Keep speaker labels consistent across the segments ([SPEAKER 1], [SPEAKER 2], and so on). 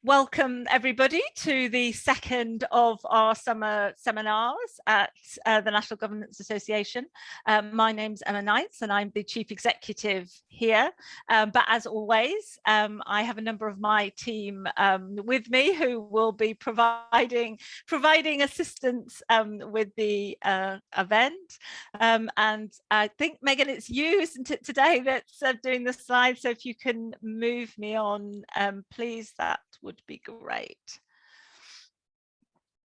[SPEAKER 1] Welcome everybody to the second of our summer seminars at the National Governance Association. My name's Emma Knights and I'm the Chief Executive here. But as always, I have a number of my team with me who will be providing assistance with the event. And I think, Megan, it's you, isn't it, today that's doing the slides? So if you can move me on, please, that would be great.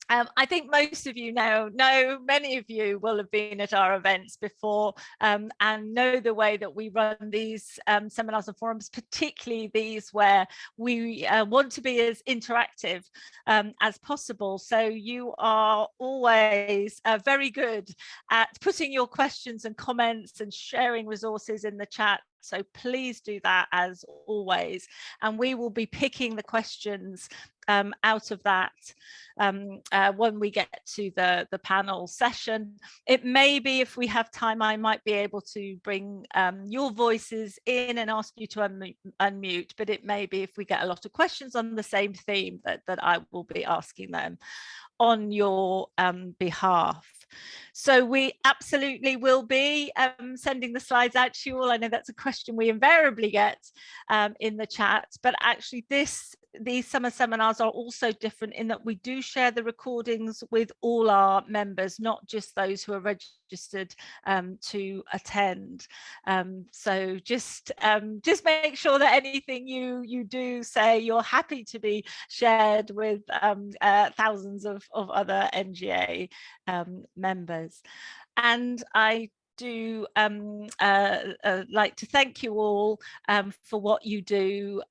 [SPEAKER 1] I think most of you know, many of you will have been at our events before and know the way that we run these seminars and forums, particularly these where we want to be as interactive as possible. So you are always very good at putting your questions and comments and sharing resources in the chat. So please do that as always. And we will be picking the questions out of that when we get to the panel session. It may be, if we have time, I might be able to bring your voices in and ask you to unmute, but it may be, if we get a lot of questions on the same theme, that I will be asking them on your behalf. So we absolutely will be sending the slides out to you all. I know that's a question we invariably get in the chat, but actually these summer seminars are also different in that we do share the recordings with all our members, not just those who are registered to attend. So just make sure that anything you do say, you're happy to be shared with thousands of other NGA members. And I do like to thank you all for what you do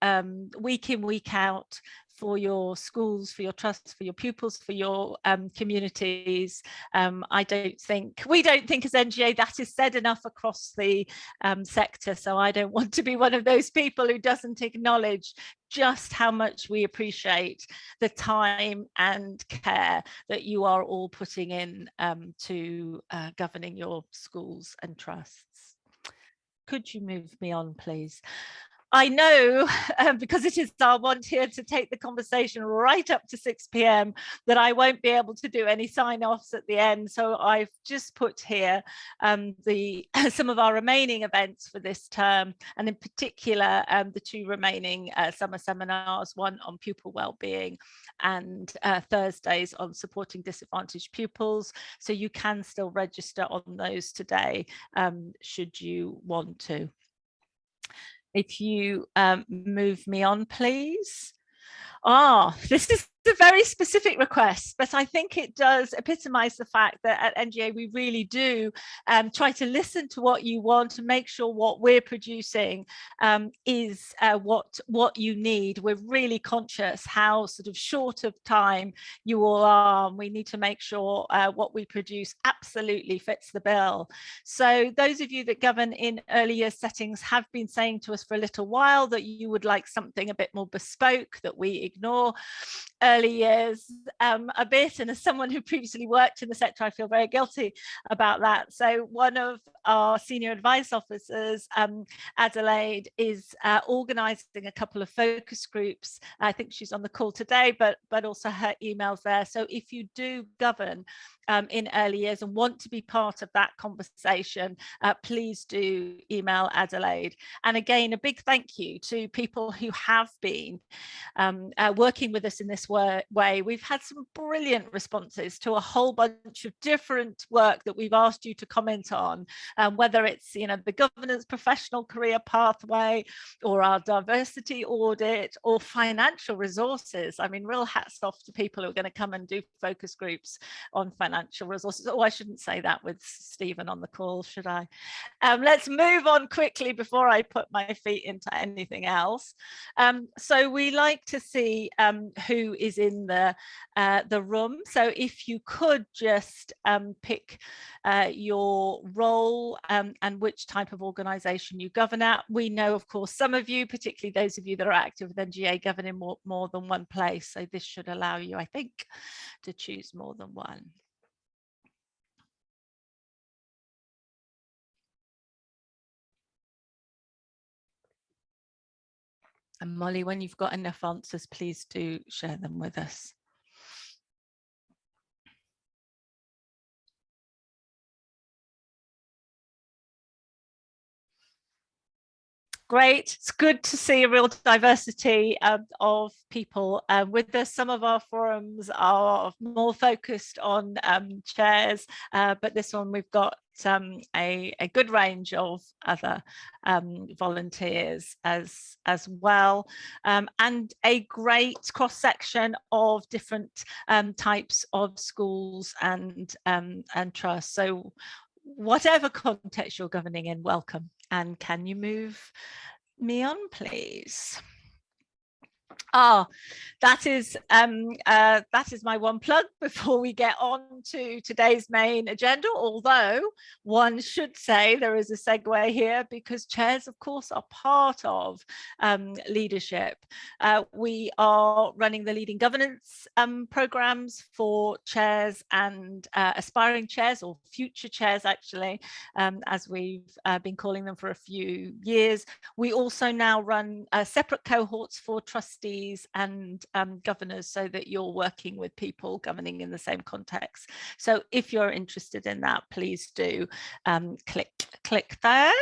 [SPEAKER 1] week in, week out, for your schools, for your trusts, for your pupils, for your communities. We don't think as NGA that is said enough across the sector, so I don't want to be one of those people who doesn't acknowledge just how much we appreciate the time and care that you are all putting in to governing your schools and trusts. Could you move me on, please? I know, because it is our want here to take the conversation right up to 6 p.m, that I won't be able to do any sign-offs at the end. So I've just put here some of our remaining events for this term, and in particular, the two remaining summer seminars, one on pupil wellbeing and Thursdays on supporting disadvantaged pupils. So you can still register on those today, should you want to. If you move me on, please. This is a very specific request, but I think it does epitomize the fact that at NGA we really do try to listen to what you want and make sure what we're producing is what you need. We're really conscious how sort of short of time you all are, and we need to make sure what we produce absolutely fits the bill. So those of you that govern in early years settings have been saying to us for a little while that you would like something a bit more bespoke, that we ignore early years a bit, and as someone who previously worked in the sector, I feel very guilty about that. So one of our senior advice officers, Adelaide, is organising a couple of focus groups. I think she's on the call today, but also her email's there. So if you do govern in early years and want to be part of that conversation, please do email Adelaide. And again, a big thank you to people who have been working with us in this way. We've had some brilliant responses to a whole bunch of different work that we've asked you to comment on, whether it's the governance professional career pathway, or our diversity audit, or financial resources. I mean, real hats off to people who are going to come and do focus groups on financial resources. Oh, I shouldn't say that with Stephen on the call, should I? Let's move on quickly before I put my feet into anything else. So we like to see who is in the room. So if you could just pick your role and which type of organisation you govern at. We know, of course, some of you, particularly those of you that are active with NGA, govern in more than one place. So this should allow you, I think, to choose more than one. And Molly, when you've got enough answers, please do share them with us. Great. It's good to see a real diversity of people with us. Some of our forums are more focused on chairs, but this one we've got a good range of other volunteers as well, and a great cross-section of different types of schools and trusts. So whatever context you're governing in, welcome. And can you move me on, please? That is my one plug before we get on to today's main agenda, although one should say there is a segue here because chairs, of course, are part of leadership. We are running the leading governance programs for chairs and aspiring chairs, or future chairs actually, as we've been calling them for a few years. We also now run separate cohorts for trustees and governors, so that you're working with people governing in the same context. So if you're interested in that, please do click there.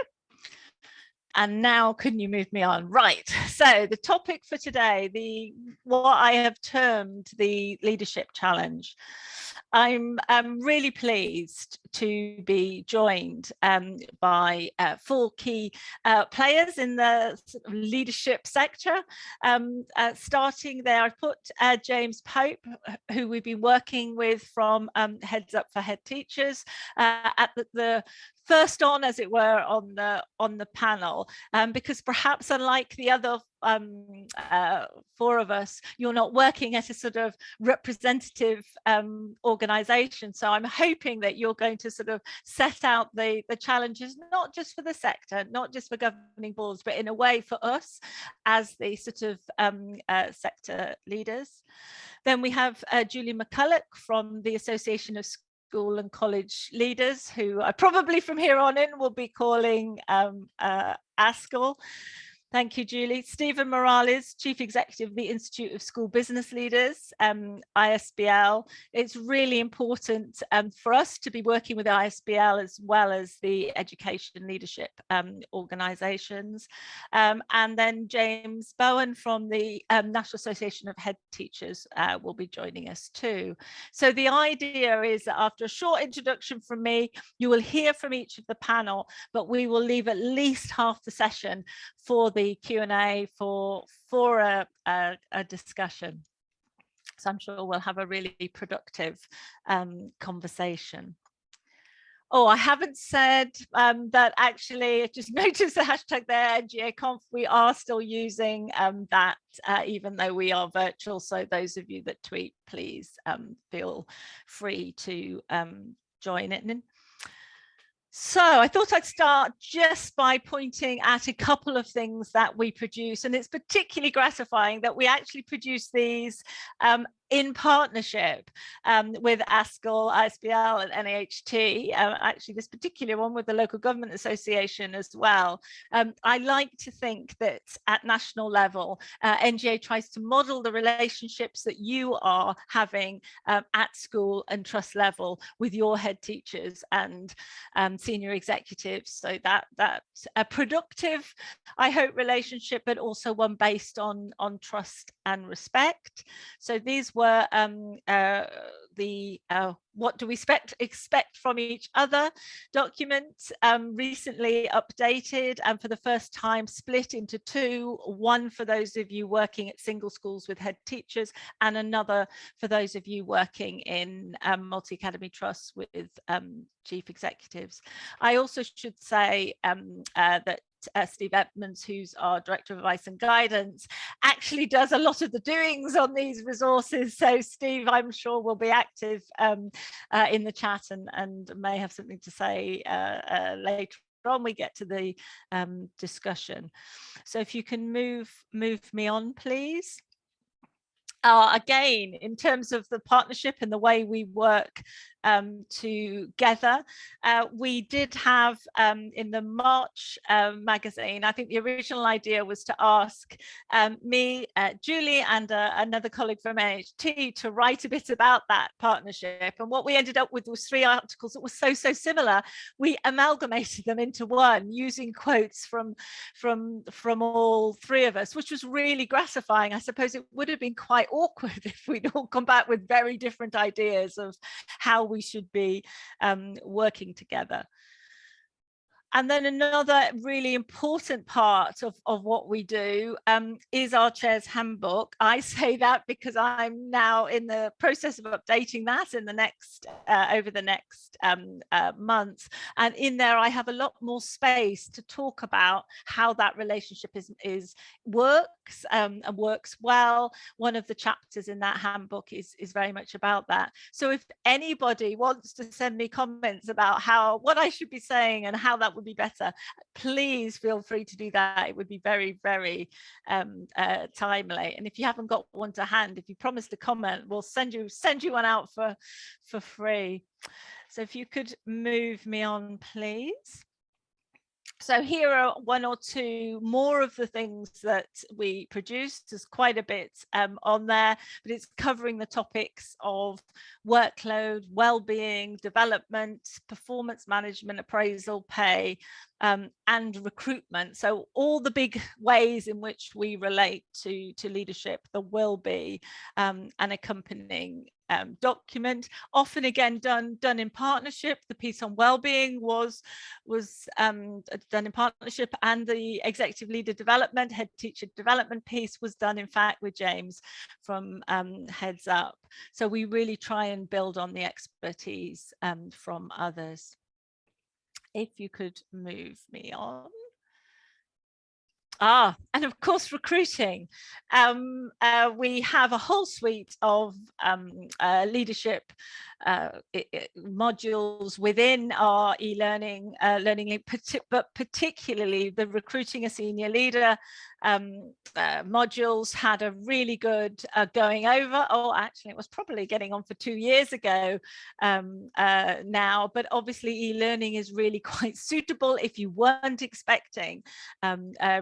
[SPEAKER 1] And now can you move me on? Right, so the topic for today, what I have termed the leadership challenge. I'm really pleased to be joined by 4 key players in the leadership sector. Starting there, I've put James Pope, who we've been working with from Heads Up for Head Teachers, at the first on, as it were, on the panel, because perhaps unlike the other 4 of us, you're not working at a sort of representative organization. So I'm hoping that you're going to sort of set out the challenges, not just for the sector, not just for governing boards, but in a way for us as the sort of sector leaders. Then we have Julie McCulloch from the Association of School and College Leaders, who I probably from here on in will be calling ASCL. Thank you, Julie. Stephen Morales, Chief Executive of the Institute of School Business Leaders, ISBL. It's really important for us to be working with ISBL as well as the education leadership organisations. And then James Bowen from the National Association of Head Teachers will be joining us too. So the idea is that after a short introduction from me, you will hear from each of the panel, but we will leave at least half the session for the Q&A for a discussion. So I'm sure we'll have a really productive conversation. Oh, I haven't said that actually, I just noticed the hashtag there, NGAConf, we are still using that even though we are virtual. So those of you that tweet, please feel free to join it in. So I thought I'd start just by pointing at a couple of things that we produce, and it's particularly gratifying that we actually produce these in partnership with ASCL, ISBL and NAHT, actually this particular one with the Local Government Association as well. I like to think that at national level, NGA tries to model the relationships that you are having at school and trust level with your head teachers and senior executives, so that's a productive, I hope, relationship, but also one based on trust and respect. So these were the what do we expect from each other document, recently updated and for the first time split into 2, one for those of you working at single schools with head teachers and another for those of you working in multi-academy trusts with chief executives. I also should say that Steve Edmonds, who's our Director of Advice and Guidance, actually does a lot of the doings on these resources. So Steve, I'm sure, will be active in the chat and may have something to say later on we get to the discussion. So if you can move me on, please. Again, in terms of the partnership and the way we work together. We did have in the March magazine, I think the original idea was to ask me, Julie, and another colleague from NHT to write a bit about that partnership. And what we ended up with was 3 articles that were so similar. We amalgamated them into one using quotes from all 3 of us, which was really gratifying. I suppose it would have been quite awkward if we'd all come back with very different ideas of how we should be working together. And then another really important part of what we do is our Chair's Handbook. I say that because I'm now in the process of updating that in the next over the next months. And in there, I have a lot more space to talk about how that relationship works and works well. One of the chapters in that handbook is very much about that. So if anybody wants to send me comments about what I should be saying and how that would be better, please feel free to do that. It would be very timely. And if you haven't got one to hand, if you promise to comment, we'll send you one out for free. So if you could move me on, please. So here are 1 or 2 more of the things that we produced. There's quite a bit on there, but it's covering the topics of workload, well-being, development, performance management, appraisal, pay, and recruitment. So all the big ways in which we relate to leadership. There will be an accompanying document, often again done in partnership. The piece on well-being was done in partnership, and the executive leader development, head teacher development piece was done in fact with James from Heads Up. So we really try and build on the expertise from others. If you could move me on. And of course, recruiting. We have a whole suite of leadership modules within our e-learning but particularly the recruiting a senior leader modules had a really good going over. Actually, it was probably getting on for 2 years ago now, but obviously e-learning is really quite suitable if you weren't expecting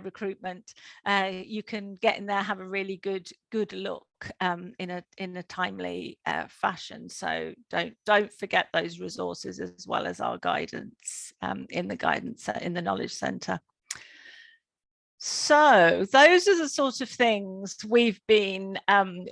[SPEAKER 1] recruitment. You can get in there, have a really good look in a timely fashion. So don't forget those resources, as well as our guidance in the Knowledge Centre. So those are the sort of things we've been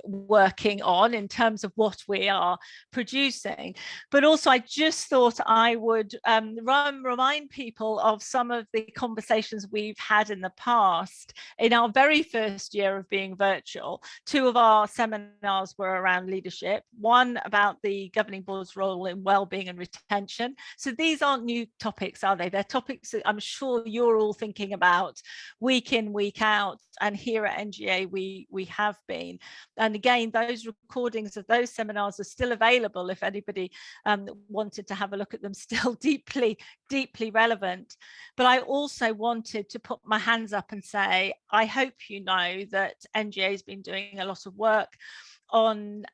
[SPEAKER 1] working on in terms of what we are producing. But also, I just thought I would remind people of some of the conversations we've had in the past. In our very first year of being virtual, 2 of our seminars were around leadership, one about the governing board's role in well-being and retention. So these aren't new topics, are they? They're topics that I'm sure you're all thinking about week in, week out, and here at NGA we have been. And again, those recordings of those seminars are still available if anybody wanted to have a look at them, still deeply relevant. But I also wanted to put my hands up and say, I hope you know that NGA has been doing a lot of work on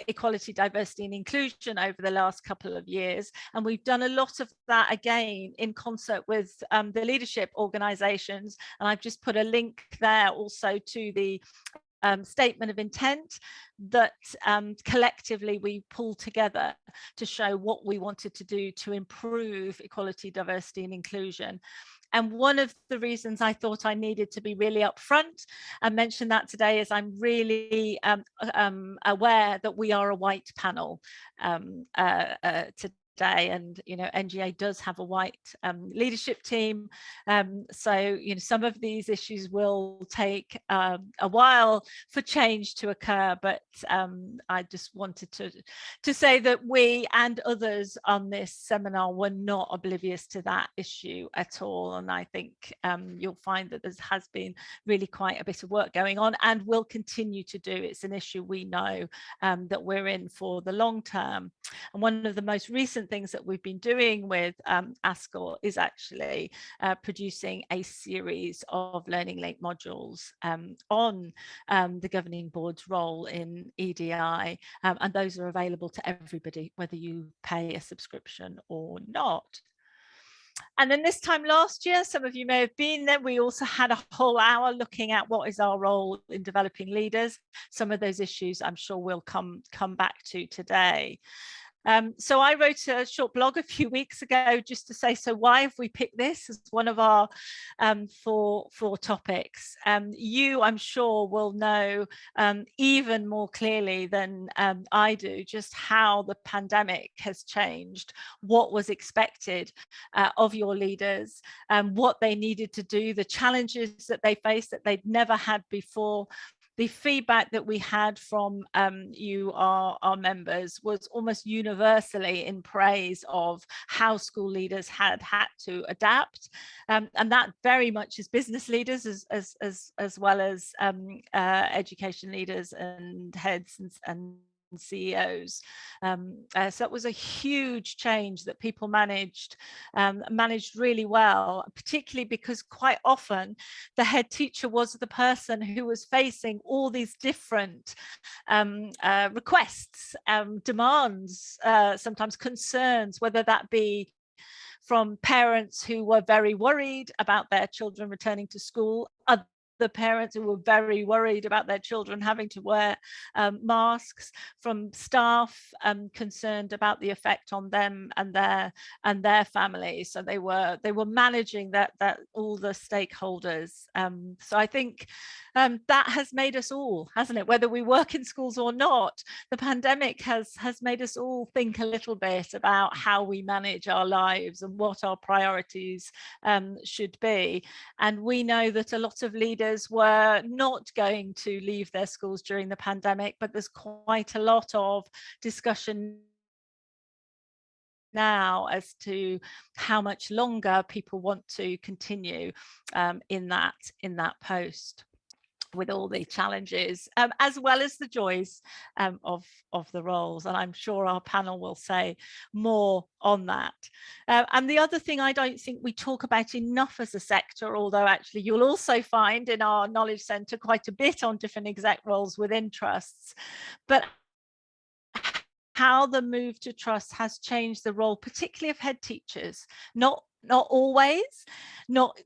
[SPEAKER 1] equality, diversity and inclusion over the last couple of years, and we've done a lot of that again in concert with the leadership organisations. And I've just put a link there also to the statement of intent that collectively we pulled together to show what we wanted to do to improve equality, diversity and inclusion. And one of the reasons I thought I needed to be really upfront and mention that today is I'm really aware that we are a white panel today, and NGA does have a white leadership team, so some of these issues will take a while for change to occur, but I just wanted to say that we and others on this seminar were not oblivious to that issue at all. And I think you'll find that there has been really quite a bit of work going on and will continue to do. It's an issue we know that we're in for the long term. And one of the most recent recent things that we've been doing with ASCL is actually producing a series of Learning Link modules on the governing board's role in EDI, and those are available to everybody, whether you pay a subscription or not. And then this time last year, some of you may have been there, we also had a whole hour looking at what is our role in developing leaders. Some of those issues I'm sure we'll come back to today. So I wrote a short blog a few weeks ago just to say, so why have we picked this as one of our four topics? You, I'm sure, will know even more clearly than I do just how the pandemic has changed what was expected of your leaders, what they needed to do, the challenges that they faced that they'd never had before. The feedback that we had from you, our members, was almost universally in praise of how school leaders had to adapt, and that very much is business leaders as well as education leaders and heads and CEOs. So that was a huge change that people managed really well, particularly because quite often the head teacher was the person who was facing all these different requests, demands, sometimes concerns, whether that be from parents who were very worried about their children returning to school, the parents who were very worried about their children having to wear masks, from staff concerned about the effect on them and their families. So they were managing that all the stakeholders. So I think that has made us all, hasn't it, whether we work in schools or not, the pandemic has made us all think a little bit about how we manage our lives and what our priorities should be. And we know that a lot of leaders were not going to leave their schools during the pandemic, but there's quite a lot of discussion now as to how much longer people want to continue in that post, with all the challenges as well as the joys of the roles. And I'm sure our panel will say more on that. And the other thing I don't think we talk about enough as a sector, although actually you'll also find in our Knowledge Centre quite a bit on different exec roles within trusts, but how the move to trust has changed the role, particularly of head teachers. Not always, not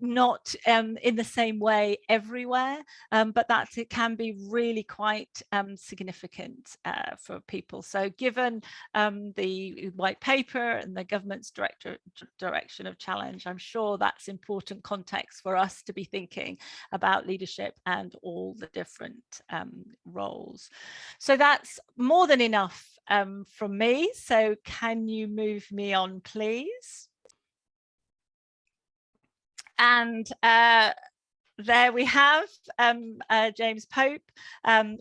[SPEAKER 1] in the same way everywhere, but that it can be really quite significant for people. So given the white paper and the government's direction of challenge, I'm sure that's important context for us to be thinking about leadership and all the different roles. So that's more than enough from me. So can you move me on, please? And there we have James Pope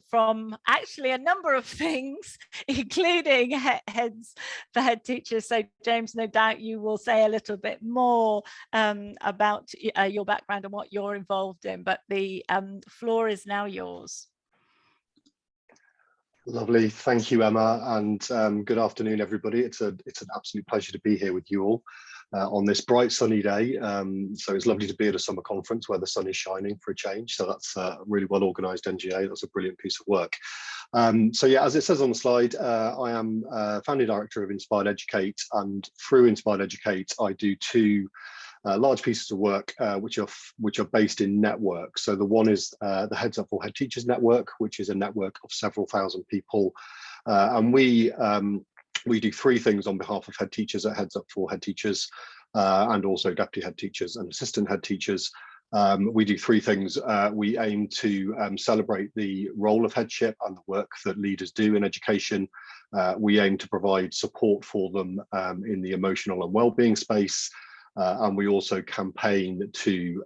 [SPEAKER 1] from actually a number of things, including heads for head teachers. So James, no doubt you will say a little bit more about your background and what you're involved in, but the floor is now yours.
[SPEAKER 2] Lovely, thank you, Emma, and good afternoon, everybody. It's an absolute pleasure to be here with you all on this bright sunny day. So it's lovely to be at a summer conference where the sun is shining for a change. So that's a really well organised NGA. That's a brilliant piece of work. So yeah, as it says on the slide, I am founding director of Inspired Educate, and through Inspired Educate, I do two large pieces of work which are based in networks. So the one is the Heads Up for Head Teachers Network, which is a network of several thousand people, and we do three things on behalf of head teachers at Heads Up for Head Teachers, and also deputy head teachers and assistant head teachers. We do three things. We aim to celebrate the role of headship and the work that leaders do in education. We aim to provide support for them in the emotional and well-being space. And we also campaign to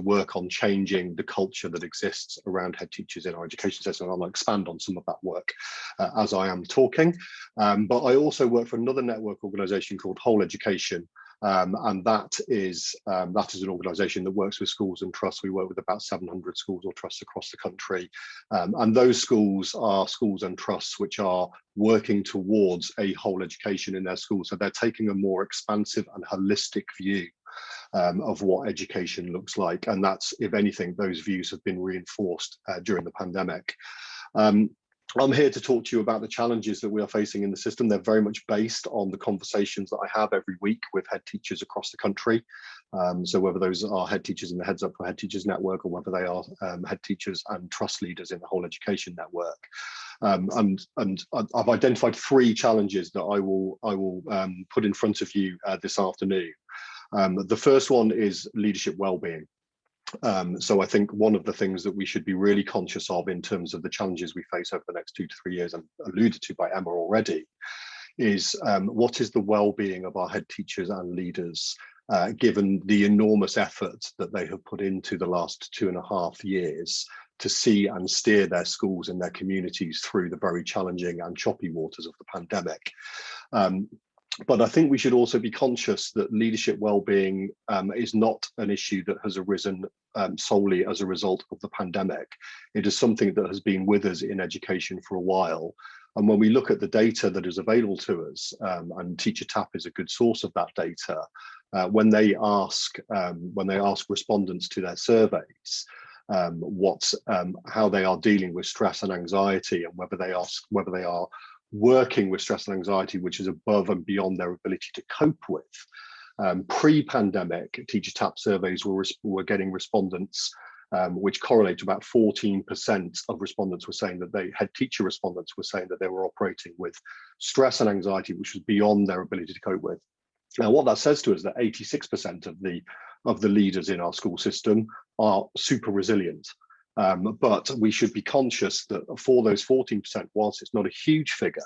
[SPEAKER 2] work on changing the culture that exists around head teachers in our education system. And I'll expand on some of that work as I am talking. But I also work for another network organisation called Whole Education, And that is an organisation that works with schools and trusts. We work with about 700 schools or trusts across the country. And those schools are schools and trusts which are working towards a whole education in their schools. So they're taking a more expansive and holistic view of what education looks like. And that's, if anything, those views have been reinforced during the pandemic. I'm here to talk to you about the challenges that we are facing in the system. They're very much based on the conversations that I have every week with head teachers across the country. So whether those are head teachers in the Heads Up for Head Teachers network, or whether they are head teachers and trust leaders in the whole education network. And I've identified 3 challenges that I will put in front of you this afternoon. The first one is leadership well-being. So I think one of the things that we should be really conscious of in terms of the challenges we face over the next 2 to 3 years, and alluded to by Emma already, is what is the well-being of our head teachers and leaders, given the enormous effort that they have put into the last 2.5 years to see and steer their schools and their communities through the very challenging and choppy waters of the pandemic. But I think we should also be conscious that leadership well-being is not an issue that has arisen solely as a result of the pandemic. It is something that has been with us in education for a while. And when we look at the data that is available to us, and Teacher Tapp is a good source of that data, when they ask respondents to their surveys how they are dealing with stress and anxiety, and whether they are working with stress and anxiety which is above and beyond their ability to cope with. Pre-pandemic, Teacher Tapp surveys were getting respondents which correlate to about 14% of respondents were saying that head teacher respondents were saying that they were operating with stress and anxiety which was beyond their ability to cope with. Now, what that says to us is that 86% of the leaders in our school system are super resilient. But we should be conscious that for those 14%, whilst it's not a huge figure,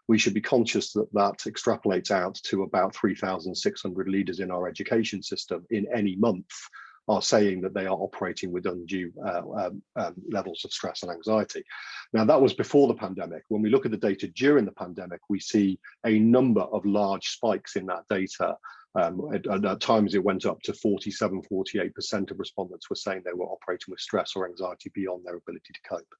[SPEAKER 2] we should be conscious that that extrapolates out to about 3,600 leaders in our education system in any month are saying that they are operating with undue levels of stress and anxiety. Now, that was before the pandemic. When we look at the data during the pandemic, we see a number of large spikes in that data. At times it went up to 47, 48% of respondents were saying they were operating with stress or anxiety beyond their ability to cope.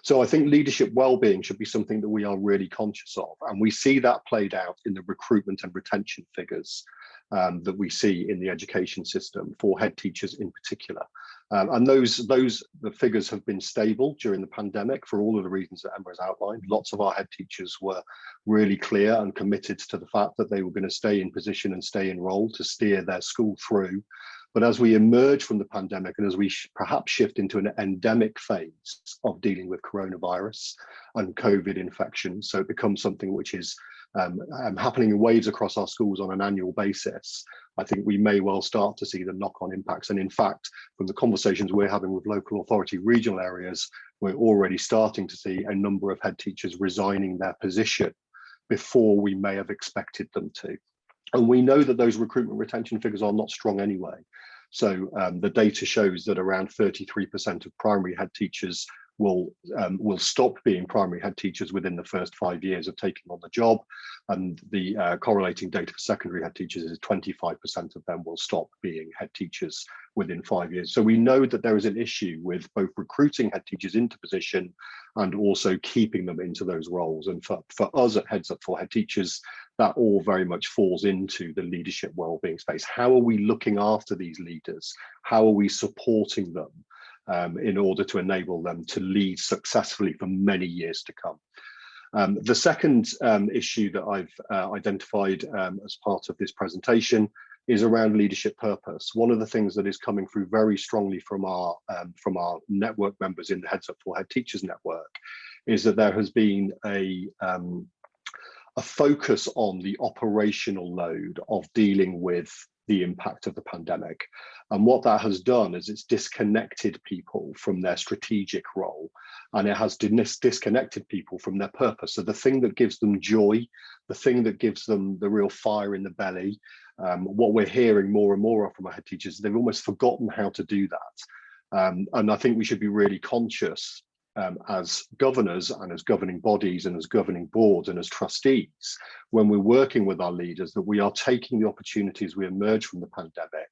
[SPEAKER 2] So I think leadership well-being should be something that we are really conscious of, and we see that played out in the recruitment and retention figures that we see in the education system for head teachers in particular. And the figures have been stable during the pandemic for all of the reasons that Emma has outlined. Lots of our head teachers were really clear and committed to the fact that they were going to stay in position and stay in role to steer their school through. But as we emerge from the pandemic and as we perhaps shift into an endemic phase of dealing with coronavirus and COVID infections, so it becomes something which is happening in waves across our schools on an annual basis, I think we may well start to see the knock-on impacts. And in fact, from the conversations we're having with local authority regional areas, we're already starting to see a number of head teachers resigning their position before we may have expected them to. And we know that those recruitment retention figures are not strong anyway. So the data shows that around 33% of primary head teachers will stop being primary head teachers within the first 5 years of taking on the job, and the correlating data for secondary head teachers is 25% of them will stop being head teachers within 5 years. So we know that there is an issue with both recruiting head teachers into position and also keeping them into those roles. And for us at Heads Up for Head Teachers, that all very much falls into the leadership wellbeing space. How are we looking after these leaders? How are we supporting them in order to enable them to lead successfully for many years to come? The second issue that I've identified as part of this presentation is around leadership purpose. One of the things that is coming through very strongly from our network members in the Heads Up for Head Teachers network is that there has been a focus on the operational load of dealing with the impact of the pandemic. And what that has done is it's disconnected people from their strategic role, and it has disconnected people from their purpose. So the thing that gives them joy, the thing that gives them the real fire in the belly, what we're hearing more and more of from our head teachers, they've almost forgotten how to do that. And I think we should be really conscious as governors and as governing bodies and as governing boards and as trustees, when we're working with our leaders, that we are taking the opportunities we emerge from the pandemic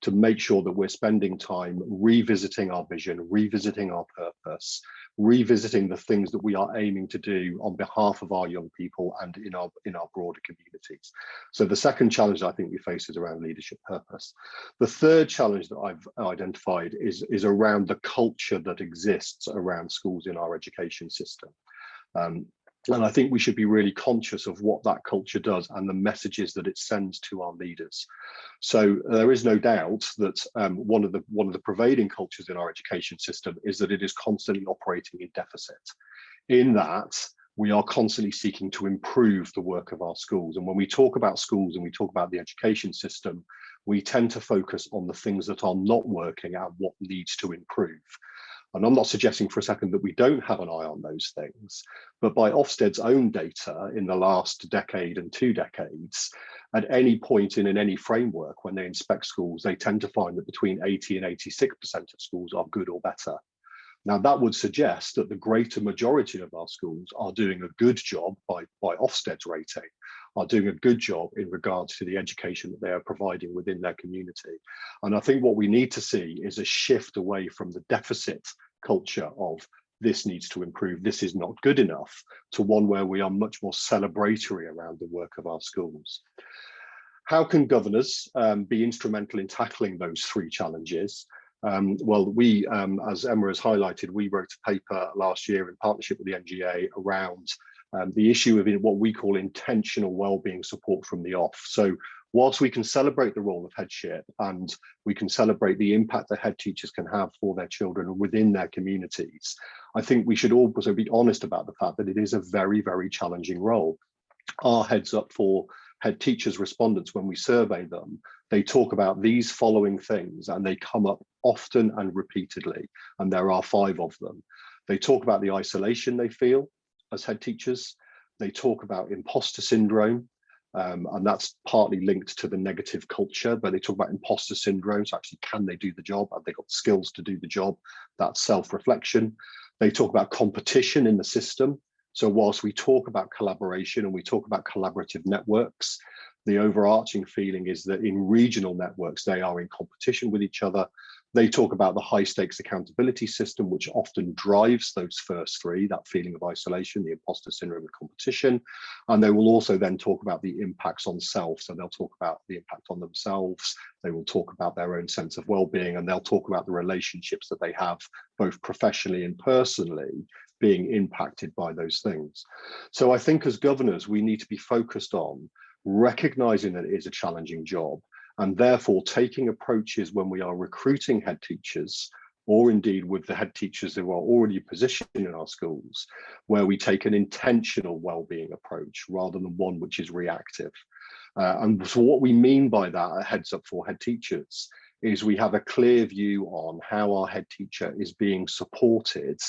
[SPEAKER 2] to make sure that we're spending time revisiting our vision, revisiting our purpose, revisiting the things that we are aiming to do on behalf of our young people and in our broader communities. So the second challenge I think we face is around leadership purpose. The third challenge that I've identified is around the culture that exists around schools in our education system. And I think we should be really conscious of what that culture does and the messages that it sends to our leaders. So there is no doubt that one of the prevailing cultures in our education system is that it is constantly operating in deficit. In that, we are constantly seeking to improve the work of our schools. And when we talk about schools and we talk about the education system, we tend to focus on the things that are not working and what needs to improve. And I'm not suggesting for a second that we don't have an eye on those things, but by Ofsted's own data in the last decade and 2 decades, at any point in any framework, when they inspect schools, they tend to find that between 80 and 86% of schools are good or better. Now, that would suggest that the greater majority of our schools are doing a good job by Ofsted's rating, are doing a good job in regards to the education that they are providing within their community. And I think what we need to see is a shift away from the deficit culture of this needs to improve, this is not good enough, to one where we are much more celebratory around the work of our schools. How can governors be instrumental in tackling those 3 challenges? Well, we, as Emma has highlighted, we wrote a paper last year in partnership with the NGA around the issue of what we call intentional wellbeing support from the off. So whilst we can celebrate the role of headship and we can celebrate the impact that head teachers can have for their children within their communities, I think we should also be honest about the fact that it is a very, very challenging role. Our Heads Up for Head Teachers respondents, when we survey them, they talk about these following things and they come up often and repeatedly, and there are 5 of them. They talk about the isolation they feel as head teachers. They talk about imposter syndrome, and that's partly linked to the negative culture, but they talk about imposter syndrome. So actually, can they do the job? Have they got skills to do the job? That's self-reflection. They talk about competition in the system. So whilst we talk about collaboration and we talk about collaborative networks, the overarching feeling is that in regional networks, they are in competition with each other. They talk about the high stakes accountability system, which often drives those first 3, that feeling of isolation, the imposter syndrome, and competition. And they will also then talk about the impacts on self. So they'll talk about the impact on themselves. They will talk about their own sense of well-being, and they'll talk about the relationships that they have, both professionally and personally, being impacted by those things. So I think as governors, we need to be focused on recognizing that it is a challenging job, and therefore taking approaches when we are recruiting head teachers, or indeed with the head teachers who are already positioned in our schools, where we take an intentional well-being approach rather than one which is reactive. And so what we mean by that at Heads Up for Head Teachers is we have a clear view on how our head teacher is being supported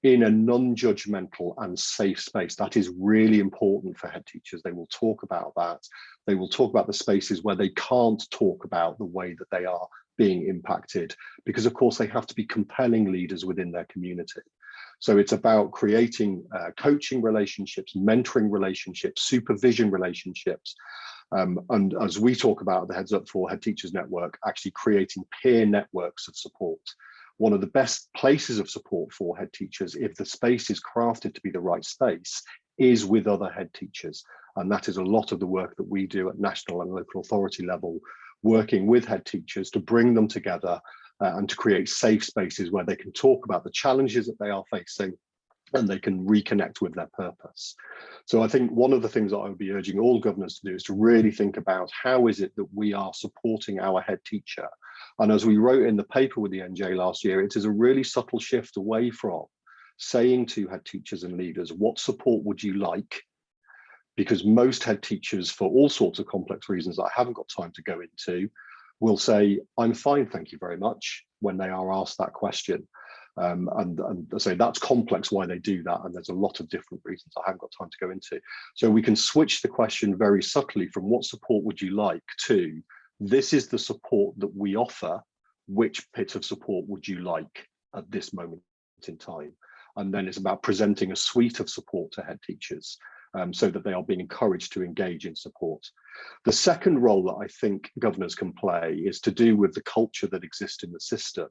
[SPEAKER 2] in a non-judgmental and safe space. That is really important for head teachers. They will talk about that. They will talk about the spaces where they can't talk about the way that they are being impacted, because of course they have to be compelling leaders within their community. So it's about creating coaching relationships, mentoring relationships, supervision relationships, and as we talk about the Heads Up for Head Teachers Network, actually creating peer networks of support. One of the best places of support for head teachers, if the space is crafted to be the right space, is with other head teachers. And that is a lot of the work that we do at national and local authority level, working with head teachers to bring them together and to create safe spaces where they can talk about the challenges that they are facing and they can reconnect with their purpose. So I think one of the things that I would be urging all governors to do is to really think about how is it that we are supporting our head teacher. And as we wrote in the paper with the NJ last year, it is a really subtle shift away from saying to head teachers and leaders, what support would you like? Because most head teachers, for all sorts of complex reasons that I haven't got time to go into, will say, I'm fine, thank you very much, when they are asked that question. And I say that's complex why they do that, and there's a lot of different reasons I haven't got time to go into. So we can switch the question very subtly from what support would you like to this is the support that we offer, which bit of support would you like at this moment in time? And then it's about presenting a suite of support to head teachers so that they are being encouraged to engage in support. The second role that I think governors can play is to do with the culture that exists in the system.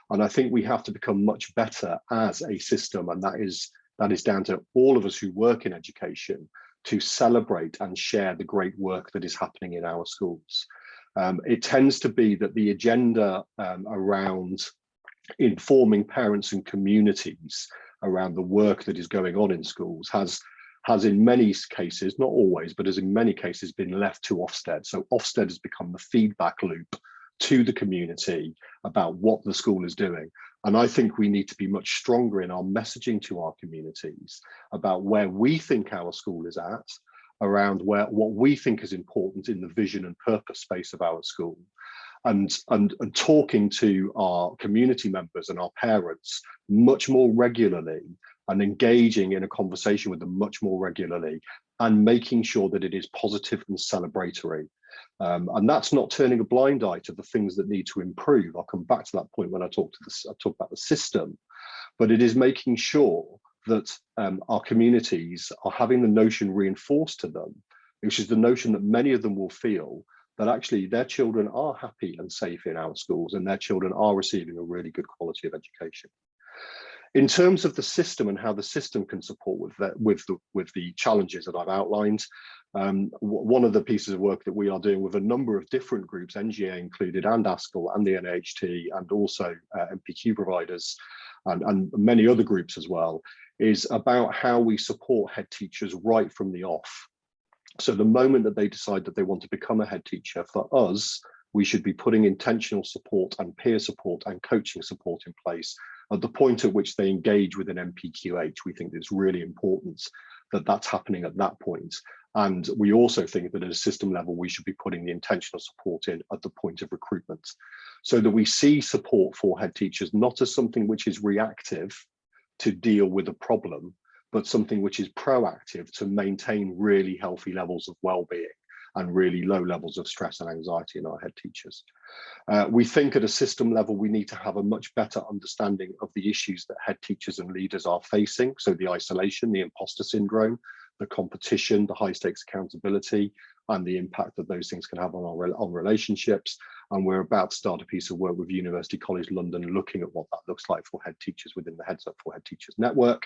[SPEAKER 2] And I think we have to become much better as a system, and that is down to all of us who work in education to celebrate and share the great work that is happening in our schools. It tends to be that the agenda around informing parents and communities around the work that is going on in schools has in many cases, not always, but has in many cases been left to Ofsted. So Ofsted has become the feedback loop to the community about what the school is doing. And I think we need to be much stronger in our messaging to our communities about where we think our school is at, around what we think is important in the vision and purpose space of our school, and talking to our community members and our parents much more regularly, and engaging in a conversation with them much more regularly, and making sure that it is positive and celebratory. And that's not turning a blind eye to the things that need to improve. I'll come back to that point when I talk about the system, but it is making sure that our communities are having the notion reinforced to them, which is the notion that many of them will feel that actually their children are happy and safe in our schools, and their children are receiving a really good quality of education. In terms of the system and how the system can support with the challenges that I've outlined, one of the pieces of work that we are doing with a number of different groups, NGA included, and ASCL and the NAHT, and also MPQ providers, and many other groups as well, is about how we support head teachers right from the off. So the moment that they decide that they want to become a head teacher, for us, we should be putting intentional support and peer support and coaching support in place at the point at which they engage with an MPQH. We think it's really important that that's happening at that point. And we also think that at a system level, we should be putting the intentional support in at the point of recruitment, so that we see support for head teachers not as something which is reactive to deal with a problem, but something which is proactive to maintain really healthy levels of well-being and really low levels of stress and anxiety in our head teachers. We think at a system level, we need to have a much better understanding of the issues that head teachers and leaders are facing. So the isolation, the imposter syndrome, the competition, the high stakes accountability, and the impact that those things can have on relationships. And we're about to start a piece of work with University College London looking at what that looks like for head teachers within the Heads Up for Head Teachers network.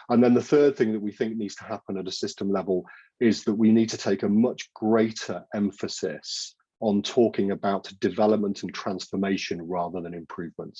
[SPEAKER 2] And then the third thing that we think needs to happen at a system level is that we need to take a much greater emphasis on talking about development and transformation rather than improvement.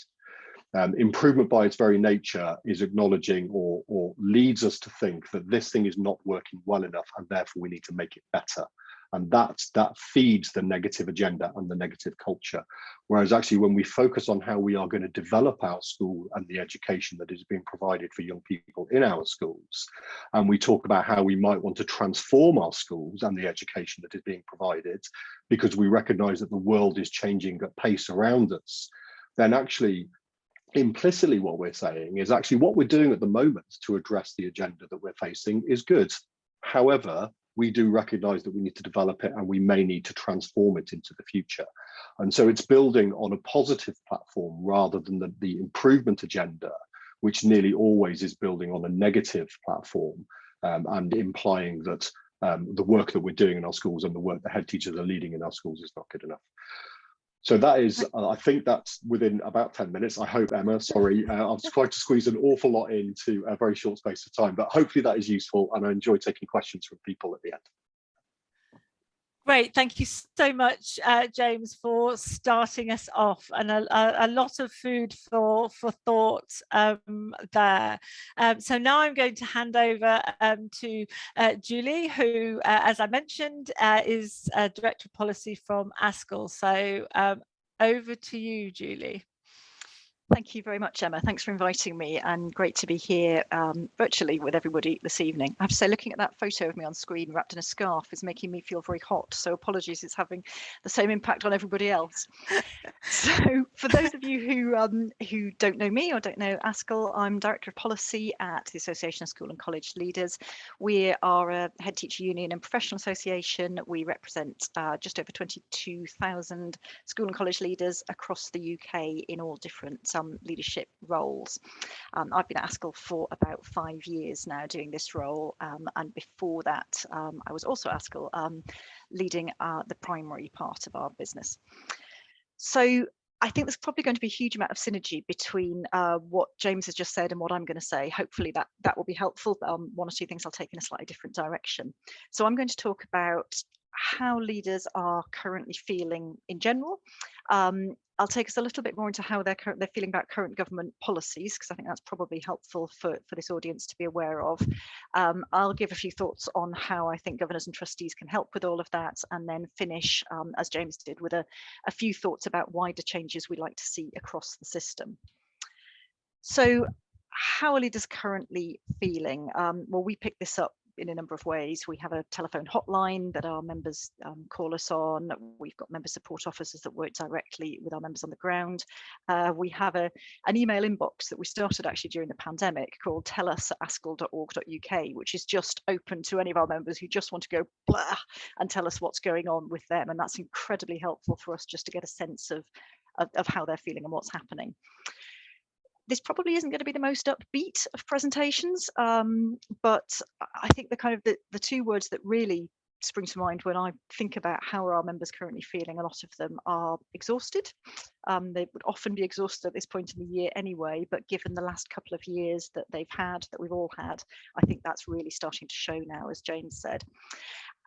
[SPEAKER 2] Improvement by its very nature is acknowledging or leads us to think that this thing is not working well enough and therefore we need to make it better. And that feeds the negative agenda and the negative culture. Whereas actually when we focus on how we are going to develop our school and the education that is being provided for young people in our schools, and we talk about how we might want to transform our schools and the education that is being provided, because we recognize that the world is changing at pace around us, then actually implicitly what we're saying is actually what we're doing at the moment to address the agenda that we're facing is good. However, we do recognize that we need to develop it and we may need to transform it into the future. And so it's building on a positive platform rather than the improvement agenda, which nearly always is building on a negative platform and implying that the work that we're doing in our schools and the work that head teachers are leading in our schools is not good enough. So that is, I think that's within about 10 minutes. I hope, Emma, sorry, I've tried to squeeze an awful lot into a very short space of time, but hopefully that is useful, and I enjoy taking questions from people at the end.
[SPEAKER 1] Great, thank you so much, James, for starting us off, and a lot of food for thought there. So now I'm going to hand over to Julie, who, as I mentioned, is Director of Policy from ASCL. So over to you, Julie.
[SPEAKER 3] Thank you very much, Emma. Thanks for inviting me, and great to be here virtually with everybody this evening. I have to say, looking at that photo of me on screen wrapped in a scarf is making me feel very hot, so apologies, it's having the same impact on everybody else. So for those of you who don't know me or don't know ASCL, I'm Director of Policy at the Association of School and College Leaders. We are a head teacher union and professional association. We represent just over 22,000 school and college leaders across the UK in all different some leadership roles. I've been at ASCL for about 5 years now doing this role, and before that I was also at ASCL leading the primary part of our business. So I think there's probably going to be a huge amount of synergy between what James has just said and what I'm going to say. Hopefully that will be helpful. One or two things I'll take in a slightly different direction. So I'm going to talk about how leaders are currently feeling in general. I'll take us a little bit more into how they're feeling about current government policies, because I think that's probably helpful for this audience to be aware of. I'll give a few thoughts on how I think governors and trustees can help with all of that, and then finish, as James did, with a few thoughts about wider changes we'd like to see across the system. So how are leaders currently feeling? Well, we pick this up in a number of ways. We have a telephone hotline that our members call us on. We've got member support officers that work directly with our members on the ground. We have an email inbox that we started actually during the pandemic called tellus@ascl.org.uk, which is just open to any of our members who just want to go blah and tell us what's going on with them. And that's incredibly helpful for us just to get a sense of how they're feeling and what's happening. This probably isn't going to be the most upbeat of presentations, but I think the two words that really spring to mind when I think about how are our members currently feeling, a lot of them are exhausted. They would often be exhausted at this point in the year anyway, but given the last couple of years that we've all had, I think that's really starting to show now, as James said.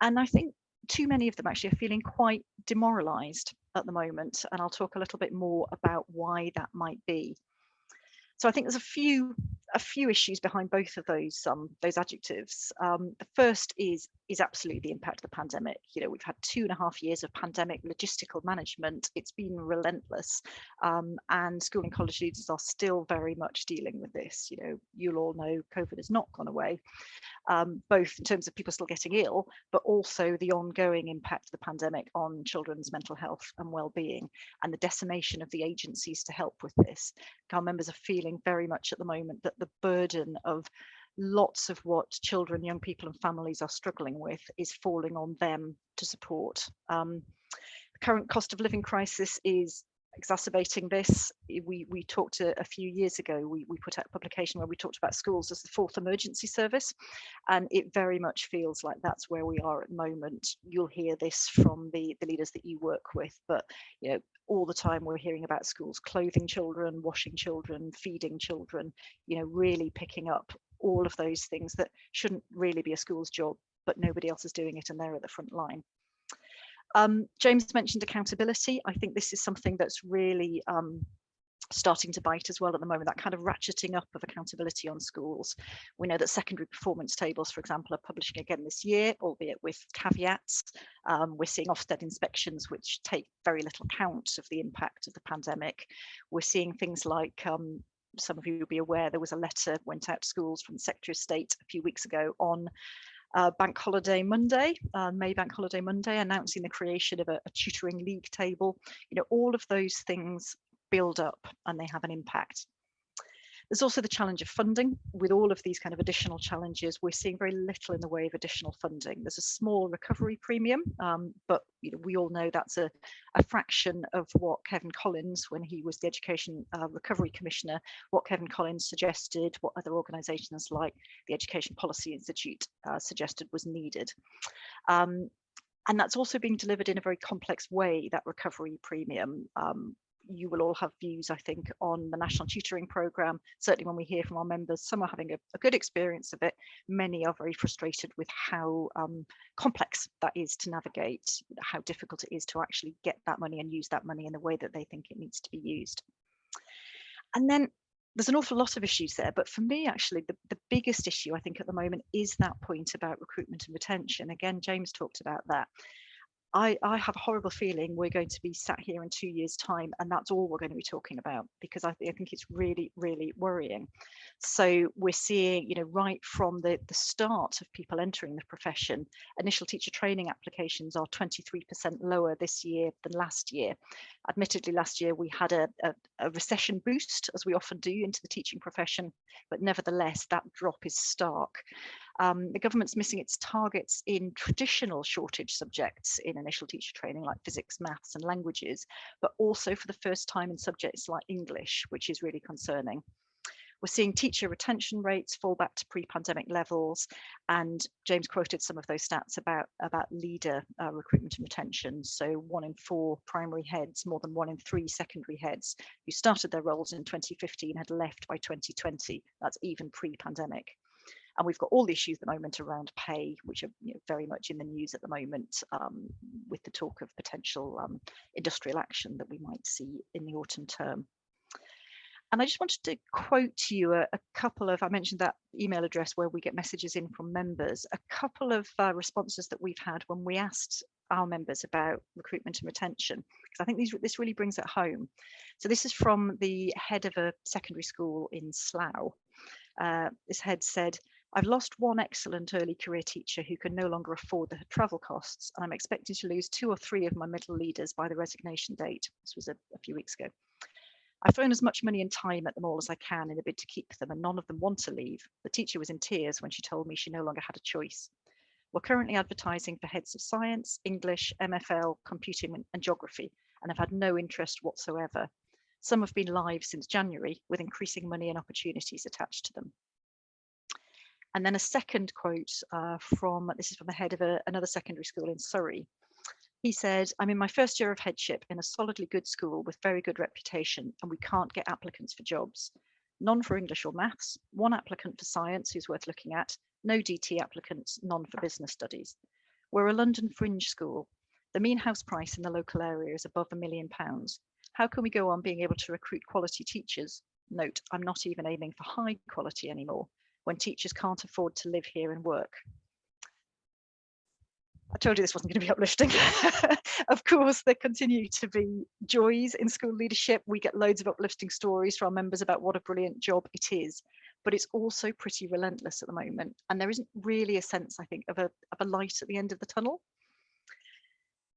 [SPEAKER 3] And I think too many of them actually are feeling quite demoralised at the moment, and I'll talk a little bit more about why that might be. So I think there's a few issues behind both of those adjectives. The first is absolutely the impact of the pandemic. You know, we've had 2.5 years of pandemic logistical management. It's been relentless, and school and college leaders are still very much dealing with this. You know, you'll all know COVID has not gone away, both in terms of people still getting ill, but also the ongoing impact of the pandemic on children's mental health and well-being, and the decimation of the agencies to help with this. Our members are feeling very much at the moment that the burden of lots of what children, young people and families are struggling with is falling on them to support. The current cost of living crisis is exacerbating this. We talked a few years ago, we put out a publication where we talked about schools as the fourth emergency service, and it very much feels like that's where we are at the moment. You'll hear this from the leaders that you work with, but you know, all the time we're hearing about schools clothing children, washing children, feeding children, you know, really picking up all of those things that shouldn't really be a school's job, but nobody else is doing it and they're at the front line. James mentioned accountability. I think this is something that's really starting to bite as well at the moment, that kind of ratcheting up of accountability on schools. We know that secondary performance tables, for example, are publishing again this year, albeit with caveats. We're seeing Ofsted inspections which take very little account of the impact of the pandemic. We're seeing things like, some of you will be aware, there was a letter went out to schools from the Secretary of State a few weeks ago on Bank Holiday Monday, May Bank Holiday Monday, announcing the creation of a tutoring league table. You know, all of those things build up and they have an impact. There's also the challenge of funding. With all of these kind of additional challenges, we're seeing very little in the way of additional funding. There's a small recovery premium, but you know, we all know that's a fraction of what Kevin Collins, when he was the Education Recovery Commissioner, what Kevin Collins suggested, what other organisations like the Education Policy Institute suggested was needed. And that's also being delivered in a very complex way, that recovery premium. You will all have views, I think, on the National Tutoring Programme. Certainly when we hear from our members, some are having a good experience of it. Many are very frustrated with how complex that is to navigate, how difficult it is to actually get that money and use that money in the way that they think it needs to be used. And then there's an awful lot of issues there, but for me, actually, the biggest issue, I think, at the moment is that point about recruitment and retention. Again, James talked about that. I have a horrible feeling we're going to be sat here in 2 years' time and that's all we're going to be talking about, because I think it's really, really worrying. So we're seeing, you know, right from the start of people entering the profession, initial teacher training applications are 23% lower this year than last year. Admittedly, last year we had a recession boost, as we often do, into the teaching profession, but nevertheless, that drop is stark. The government's missing its targets in traditional shortage subjects in initial teacher training like physics, maths and languages, but also for the first time in subjects like English, which is really concerning. We're seeing teacher retention rates fall back to pre-pandemic levels, and James quoted some of those stats about leader recruitment and retention. So 1 in 4 primary heads, more than 1 in 3 secondary heads who started their roles in 2015 had left by 2020. That's even pre-pandemic. And we've got all the issues at the moment around pay, which are very much in the news at the moment, with the talk of potential industrial action that we might see in the autumn term. And I just wanted to quote to you a couple of, I mentioned that email address where we get messages in from members, a couple of responses that we've had when we asked our members about recruitment and retention, because I think this really brings it home. So this is from the head of a secondary school in Slough. This head said, "I've lost one excellent early career teacher who can no longer afford the travel costs, and I'm expecting to lose 2 or 3 of my middle leaders by the resignation date." This was a few weeks ago. "I've thrown as much money and time at them all as I can in a bid to keep them, and none of them want to leave. The teacher was in tears when she told me she no longer had a choice. We're currently advertising for heads of science, English, MFL, computing and geography, and have had no interest whatsoever. Some have been live since January with increasing money and opportunities attached to them." And then a second quote this is from the head of another secondary school in Surrey. He said, "I'm in my first year of headship in a solidly good school with very good reputation, and we can't get applicants for jobs. None for English or maths, 1 applicant for science who's worth looking at, no DT applicants, none for business studies. We're a London fringe school. The mean house price in the local area is above £1 million. How can we go on being able to recruit quality teachers? Note, I'm not even aiming for high quality anymore, when teachers can't afford to live here and work." I told you this wasn't going to be uplifting. Of course, there continue to be joys in school leadership. We get loads of uplifting stories from our members about what a brilliant job it is, but it's also pretty relentless at the moment. And there isn't really a sense, I think, of a light at the end of the tunnel.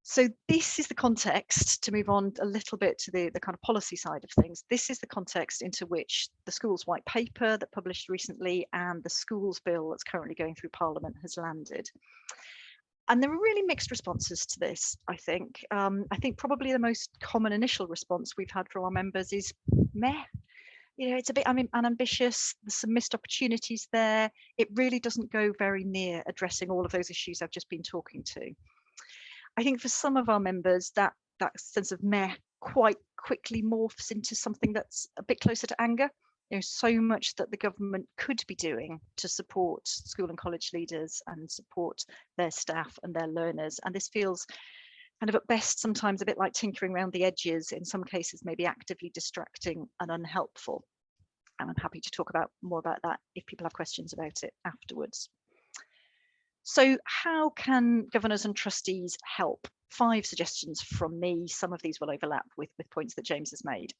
[SPEAKER 3] So this is the context, to move on a little bit to the kind of policy side of things. This is the context into which the schools white paper that published recently and the schools bill that's currently going through Parliament has landed. And there are really mixed responses to this, I think. I think probably the most common initial response we've had from our members is meh. It's a bit unambitious. There's some missed opportunities there. It really doesn't go very near addressing all of those issues I've just been talking to. I think for some of our members, that sense of meh quite quickly morphs into something that's a bit closer to anger. So much that the government could be doing to support school and college leaders and support their staff and their learners. And this feels kind of at best sometimes a bit like tinkering around the edges, in some cases maybe actively distracting and unhelpful. And I'm happy to talk more about that if people have questions about it afterwards. So how can governors and trustees help? 5 suggestions from me. Some of these will overlap with points that James has made.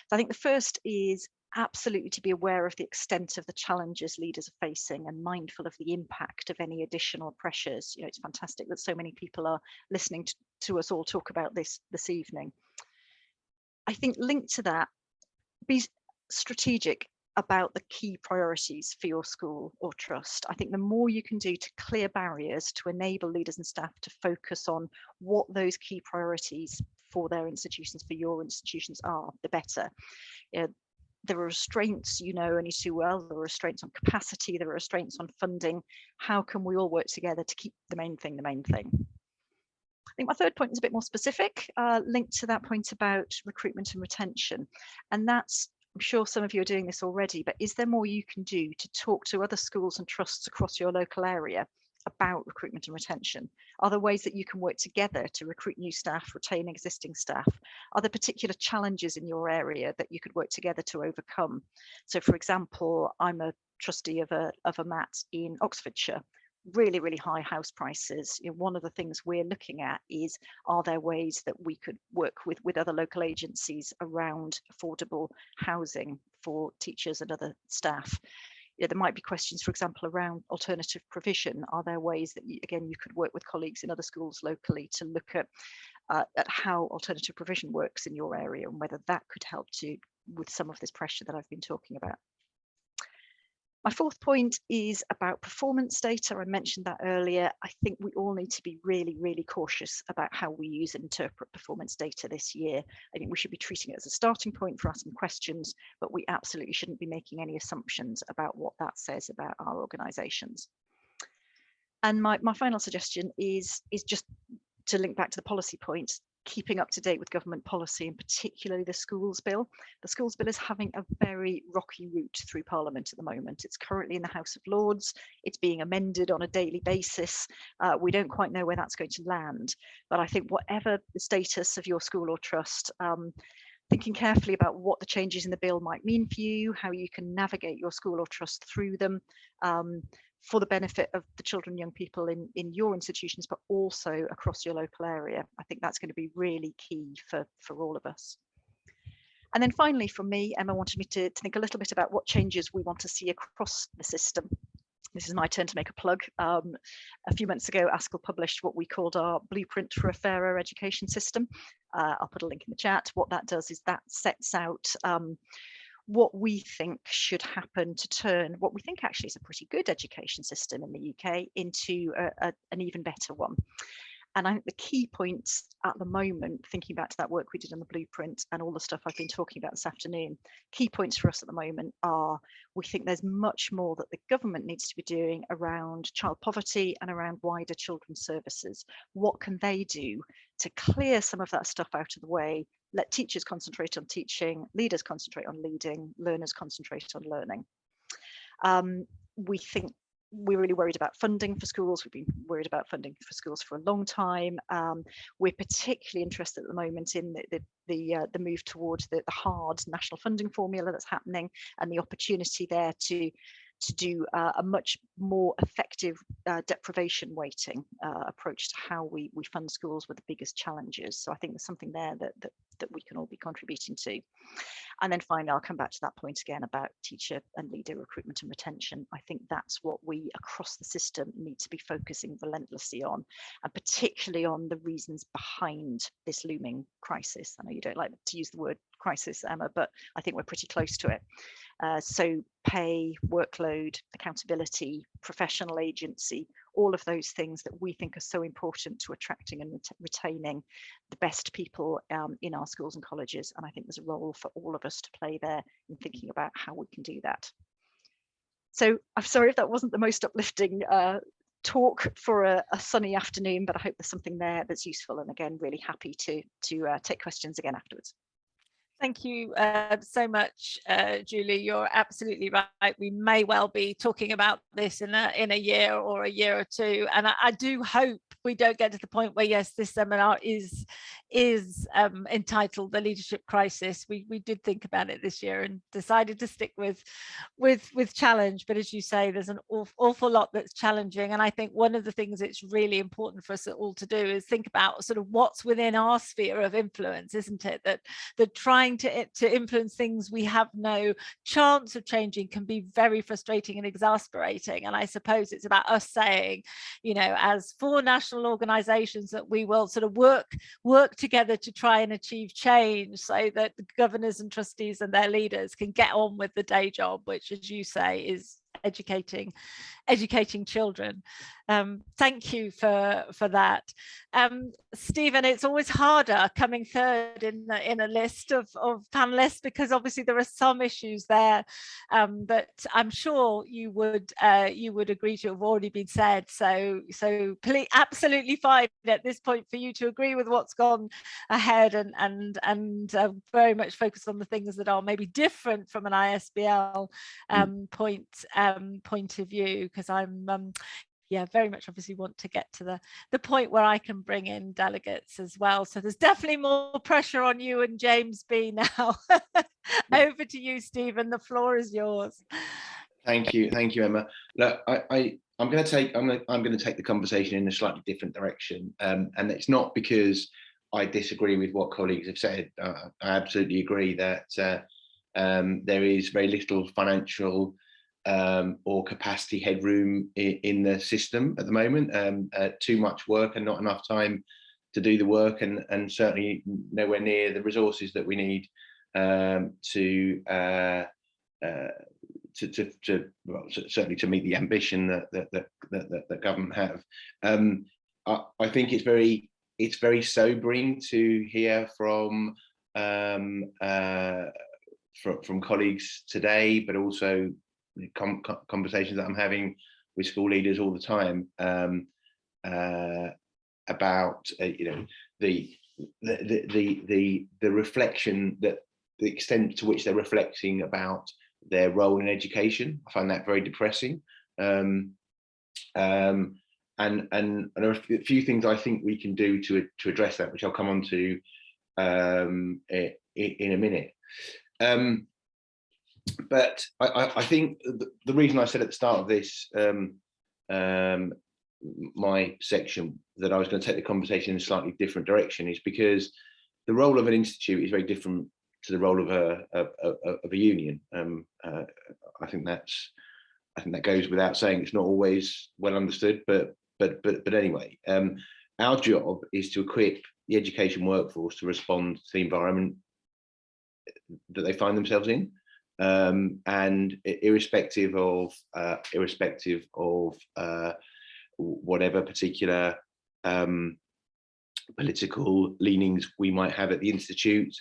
[SPEAKER 3] So I think the first is absolutely to be aware of the extent of the challenges leaders are facing and mindful of the impact of any additional pressures. It's fantastic that so many people are listening to us all talk about this evening. I think linked to that, be strategic about the key priorities for your school or trust. I think the more you can do to clear barriers to enable leaders and staff to focus on what those key priorities for their institutions, for your institutions are, the better. There are restraints, only too well. There are restraints on capacity. There are restraints on funding. How can we all work together to keep the main thing the main thing? I think my third point is a bit more specific, linked to that point about recruitment and retention. And that's, I'm sure some of you are doing this already, but is there more you can do to talk to other schools and trusts across your local area about recruitment and retention? Are there ways that you can work together to recruit new staff, retain existing staff? Are there particular challenges in your area that you could work together to overcome? So for example, I'm a trustee of a MAT in Oxfordshire. Really, really high house prices. One of the things we're looking at is, are there ways that we could work with other local agencies around affordable housing for teachers and other staff? There might be questions, for example, around alternative provision. Are there ways that you could work with colleagues in other schools locally to look at how alternative provision works in your area, and whether that could help with some of this pressure that I've been talking about? My fourth point is about performance data. I mentioned that earlier. I think we all need to be really, really cautious about how we use and interpret performance data this year. I think we should be treating it as a starting point for asking questions, but we absolutely shouldn't be making any assumptions about what that says about our organisations. And my final suggestion is just to link back to the policy points, keeping up to date with government policy, and particularly the schools bill. The schools bill is having a very rocky route through Parliament at the moment. It's currently in the House of Lords. It's being amended on a daily basis. We don't quite know where that's going to land, but I think whatever the status of your school or trust, thinking carefully about what the changes in the bill might mean for you, how you can navigate your school or trust through them, for the benefit of the children and young people in your institutions, but also across your local area. I think that's going to be really key for all of us. And then finally, from me, Emma wanted me to think a little bit about what changes we want to see across the system. This is my turn to make a plug. A few months ago, ASCL published what we called our Blueprint for a Fairer Education System. I'll put a link in the chat. What that does is that sets out what we think should happen to turn what we think actually is a pretty good education system in the UK into an even better one. And I think the key points at the moment, thinking back to that work we did on the blueprint and all the stuff I've been talking about this afternoon, key points for us at the moment are, we think there's much more that the government needs to be doing around child poverty and around wider children's services. What can they do to clear some of that stuff out of the way, let teachers concentrate on teaching, leaders concentrate on leading, learners concentrate on learning. We think we're really worried about funding for schools. We've been worried about funding for schools for a long time. We're particularly interested at the moment in the move towards the hard national funding formula that's happening, and the opportunity there to do a much more effective deprivation weighting approach to how we fund schools with the biggest challenges. So I think there's something there that we can all be contributing to. And then finally, I'll come back to that point again about teacher and leader recruitment and retention. I think that's what we across the system need to be focusing relentlessly on, and particularly on the reasons behind this looming crisis. I know you don't like to use the word crisis, Emma, but I think we're pretty close to it. So pay, workload, accountability, professional agency, all of those things that we think are so important to attracting and retaining the best people in our schools and colleges. And I think there's a role for all of us to play there in thinking about how we can do that. So I'm sorry if that wasn't the most uplifting talk for a sunny afternoon, but I hope there's something there that's useful. And again, really happy to take questions again afterwards.
[SPEAKER 1] Thank you so much, Julie. You're absolutely right. We may well be talking about this in a year or a year or two, and I do hope we don't get to the point where, yes, this seminar is entitled "The Leadership Crisis." We did think about it this year and decided to stick with challenge. But as you say, there's an awful lot that's challenging, and I think one of the things it's really important for us all to do is think about sort of what's within our sphere of influence, isn't it? That trying to influence things we have no chance of changing can be very frustrating and exasperating. And I suppose it's about us saying, you know, as 4 national organizations, that we will sort of work together to try and achieve change, so that the governors and trustees and their leaders can get on with the day job, which, as you say, is educating children. Thank you for that. Stephen, it's always harder coming third in a list of panelists, because obviously there are some issues there that I'm sure you would agree to have already been said. So please, absolutely fine at this point for you to agree with what's gone ahead and very much focus on the things that are maybe different from an ISBL point of view, because I'm very much obviously want to get to the point where I can bring in delegates as well. So there's definitely more pressure on you and James B now. Over to you, Stephen. The floor is yours.
[SPEAKER 4] Thank you, Emma. Look, I'm going to take the conversation in a slightly different direction, and it's not because I disagree with what colleagues have said. I absolutely agree that there is very little financial or capacity headroom in the system at the moment. Too much work and not enough time to do the work, and certainly nowhere near the resources that we need to well, certainly to meet the ambition that government have. I think it's very sobering to hear from colleagues today, but also conversations that I'm having with school leaders all the time about the reflection, that the extent to which they're reflecting about their role in education. I find that very depressing. And there are a few things I think we can do to address that, which I'll come on to in a minute. But I think the reason I said at the start of this my section that I was going to take the conversation in a slightly different direction is because the role of an institute is very different to the role of a union. I think that goes without saying. It's not always well understood, but anyway, our job is to equip the education workforce to respond to the environment that they find themselves in, and irrespective of whatever particular political leanings we might have at the institute.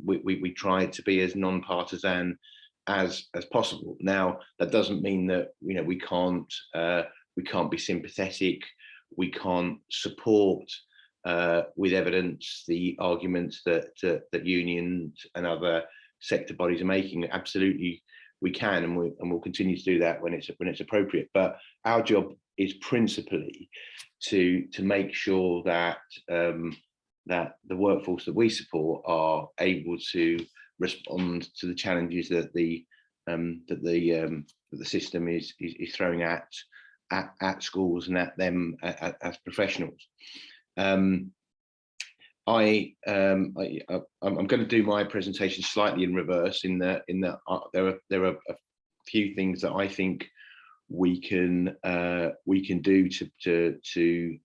[SPEAKER 4] We try to be as non-partisan as possible. Now, that doesn't mean that we can't be sympathetic, we can't support with evidence the arguments that unions and other sector bodies are making. Absolutely, we can, and we'll continue to do that when it's appropriate. But our job is principally to make sure that that the workforce that we support are able to respond to the challenges that the system is throwing at schools and at them as professionals. I'm going to do my presentation slightly in reverse, in that there are a few things that I think we can do to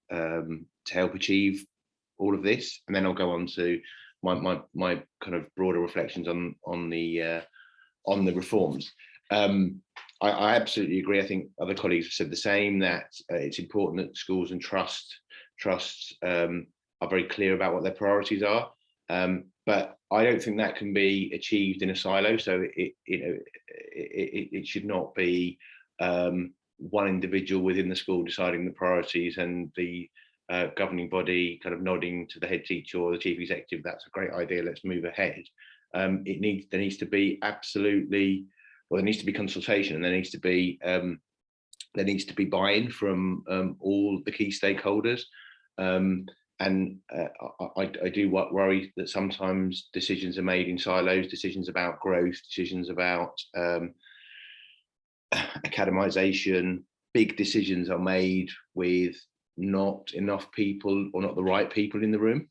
[SPEAKER 4] help achieve all of this, and then I'll go on to my kind of broader reflections on the reforms. I absolutely agree. I think other colleagues have said the same, that it's important that schools and trusts are very clear about what their priorities are, but I don't think that can be achieved in a silo. So it should not be one individual within the school deciding the priorities and the governing body kind of nodding to the head teacher or the chief executive. That's a great idea, let's move ahead. There needs to be absolutely, well, there needs to be consultation, and there needs to be buy-in from all the key stakeholders. And I do worry that sometimes decisions are made in silos, decisions about growth, decisions about academisation, big decisions are made with not enough people or not the right people in the room.